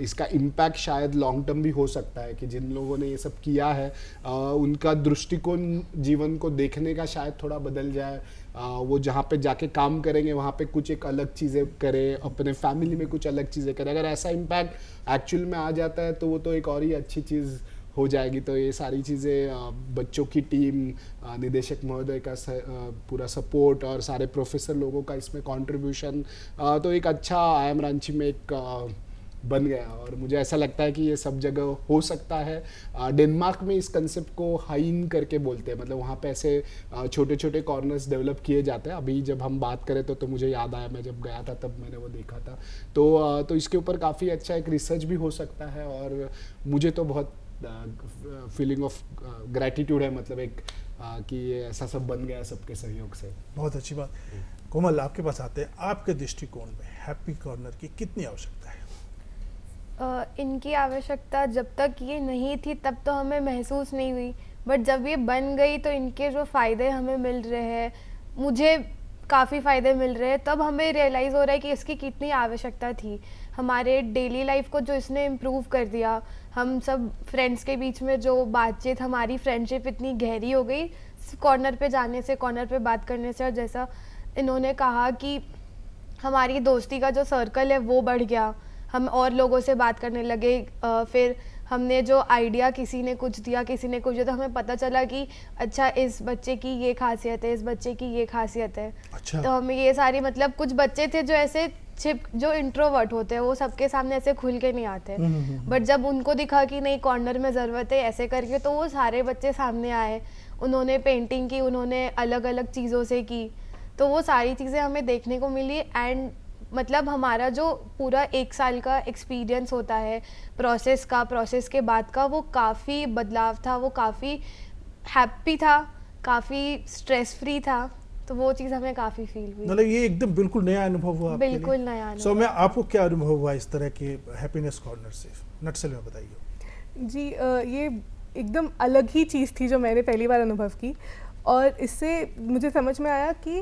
S2: इसका इम्पैक्ट शायद लॉन्ग टर्म भी हो सकता है, कि जिन लोगों ने ये सब किया है उनका दृष्टिकोण जीवन को देखने का शायद थोड़ा बदल जाए। वो जहाँ पे जाके काम करेंगे वहाँ पे कुछ एक अलग चीज़ें करें, अपने फैमिली में कुछ अलग चीज़ें करें। अगर ऐसा इम्पैक्ट एक्चुअल में आ जाता है तो वो तो एक और ही अच्छी चीज़ हो जाएगी। तो ये सारी चीज़ें, बच्चों की टीम, निदेशक महोदय का पूरा सपोर्ट और सारे प्रोफेसर लोगों का इसमें कंट्रीब्यूशन, तो एक अच्छा IIM रांची में एक बन गया। और मुझे ऐसा लगता है कि ये सब जगह हो सकता है। डेनमार्क में इस कंसेप्ट को हाइन करके बोलते हैं, मतलब वहाँ पे ऐसे छोटे छोटे कॉर्नर्स डेवलप किए जाते हैं। अभी जब हम बात करें तो मुझे याद आया, मैं जब गया था तब मैंने वो देखा था। तो इसके ऊपर काफ़ी अच्छा एक रिसर्च भी हो सकता है। और मुझे तो बहुत फीलिंग ऑफ ग्रैटिट्यूड है, मतलब एक कि ये ऐसा सब बन गया सबके सहयोग से।
S1: बहुत अच्छी बात। कोमल, आपके पास आते हैं, आपके दृष्टिकोण में हैप्पी कॉर्नर की कितनी आवश्यकता है?
S3: इनकी आवश्यकता जब तक ये नहीं थी तब तो हमें महसूस नहीं हुई, बट जब ये बन गई तो इनके जो फ़ायदे हमें मिल रहे हैं, मुझे काफ़ी फ़ायदे मिल रहे हैं, तब हमें रियलाइज़ हो रहा है कि इसकी कितनी आवश्यकता थी। हमारे डेली लाइफ को जो इसने इम्प्रूव कर दिया, हम सब फ्रेंड्स के बीच में जो बातचीत, हमारी फ्रेंडशिप इतनी गहरी हो गई कॉर्नर पे जाने से, कॉर्नर पे बात करने से। और जैसा इन्होंने कहा कि हमारी दोस्ती का जो सर्कल है वो बढ़ गया, हम और लोगों से बात करने लगे। फिर हमने जो आइडिया, किसी ने कुछ दिया, किसी ने कुछ दिया, तो हमें पता चला कि अच्छा इस बच्चे की ये खासियत है, इस बच्चे की ये खासियत है।
S1: अच्छा।
S3: तो हमें ये सारी, मतलब कुछ बच्चे थे जो ऐसे जो इंट्रोवर्ट होते हैं, वो सबके सामने ऐसे खुल के नहीं आते, बट जब उनको दिखा कि नहीं कॉर्नर में ज़रूरत है ऐसे करके, तो वो सारे बच्चे सामने आए। उन्होंने पेंटिंग की, उन्होंने अलग अलग चीज़ों से की, तो वो सारी चीज़ें हमें देखने को मिली। एंड मतलब हमारा जो पूरा 1 साल का एक्सपीरियंस होता है प्रोसेस के बाद का, वो काफ़ी बदलाव था, वो काफ़ी हैप्पी था, काफ़ी स्ट्रेस फ्री था। तो वो चीज़ हमें काफ़ी फील हुई।
S1: मतलब ये एकदम बिल्कुल नया अनुभव हुआ आपके लिए?
S3: बिल्कुल नया अनुभव।
S1: सो मैं आपको क्या अनुभव हुआ इस तरह के हैप्पीनेस कॉर्नर से? नटसेल में बताइए।
S5: जी, ये एकदम अलग ही चीज़ थी जो मैंने पहली बार अनुभव की। और इससे मुझे समझ में आया कि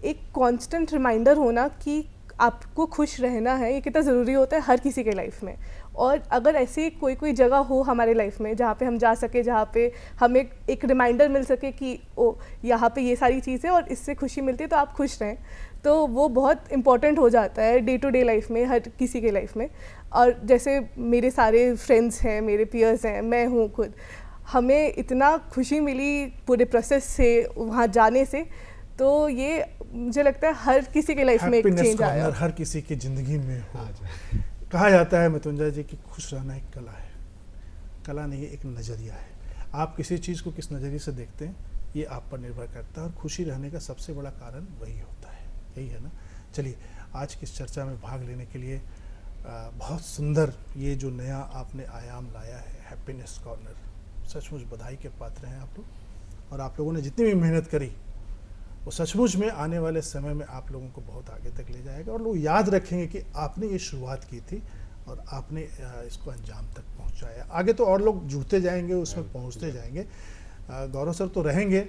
S5: एक कांस्टेंट रिमाइंडर होना कि आपको खुश रहना है, ये कितना ज़रूरी होता है हर किसी के लाइफ में। और अगर ऐसी कोई जगह हो हमारे लाइफ में जहाँ पे हम जा सके, जहाँ पे हमें एक रिमाइंडर मिल सके कि ओ यहाँ पे ये सारी चीज़ें और इससे खुशी मिलती है, तो आप खुश रहें, तो वो बहुत इम्पॉर्टेंट हो जाता है डे टू डे लाइफ में, हर किसी के लाइफ में। और जैसे मेरे सारे फ्रेंड्स हैं, मेरे पीयर्स हैं, मैं हूँ खुद, हमें इतना खुशी मिली पूरे प्रोसेस से, वहाँ जाने से। तो ये मुझे लगता है हर किसी के लाइफ में एक चेंज आया,
S1: हर किसी की ज़िंदगी में हो। कहा जाता है मृत्युंजय जी कि खुश रहना एक कला है, कला नहीं, एक नज़रिया है। आप किसी चीज़ को किस नज़रिए से देखते हैं ये आप पर निर्भर करता है, और खुशी रहने का सबसे बड़ा कारण वही होता है, यही है ना। चलिए, आज की इस चर्चा में भाग लेने के लिए बहुत सुंदर ये जो नया आपने आयाम लाया है, हैप्पीनेस कॉर्नर, सचमुच बधाई के पात्र हैं आप लोग। और आप लोगों ने जितनी भी मेहनत करी वो सचमुच में आने वाले समय में आप लोगों को बहुत आगे तक ले जाएगा, और लोग याद रखेंगे कि आपने ये शुरुआत की थी और आपने इसको अंजाम तक पहुंचाया। आगे तो और लोग जुड़ते जाएंगे, उसमें पहुंचते जाएंगे। गौरव सर तो रहेंगे,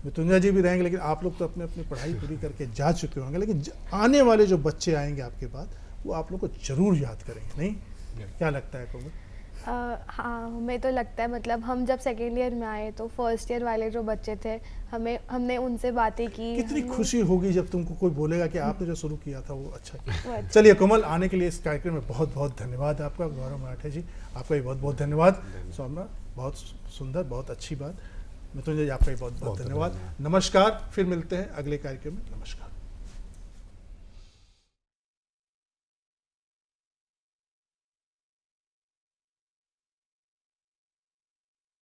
S1: मृत्युंजय जी भी रहेंगे, लेकिन आप लोग तो अपनी अपनी पढ़ाई पूरी करके जा चुके होंगे, लेकिन आने वाले जो बच्चे आएंगे आपके बाद वो आप लोग को जरूर याद करेंगे, नहीं? क्या लगता है कोमल?
S3: हाँ, हमें तो लगता है, मतलब हम जब सेकेंड ईयर में आए तो फर्स्ट ईयर वाले जो बच्चे थे, हमने उनसे बातें की।
S1: कितनी खुशी होगी जब तुमको कोई बोलेगा कि आपने जो शुरू किया था वो अच्छा किया। चलिए कोमल, आने के लिए इस कार्यक्रम में बहुत बहुत धन्यवाद आपका। गौरव मराठे जी, आपका भी बहुत बहुत धन्यवाद। सौम्या, बहुत सुंदर, बहुत अच्छी बात। मृत्युंजय जी, आपका भी बहुत बहुत धन्यवाद। नमस्कार, फिर मिलते हैं अगले कार्यक्रम में। नमस्कार।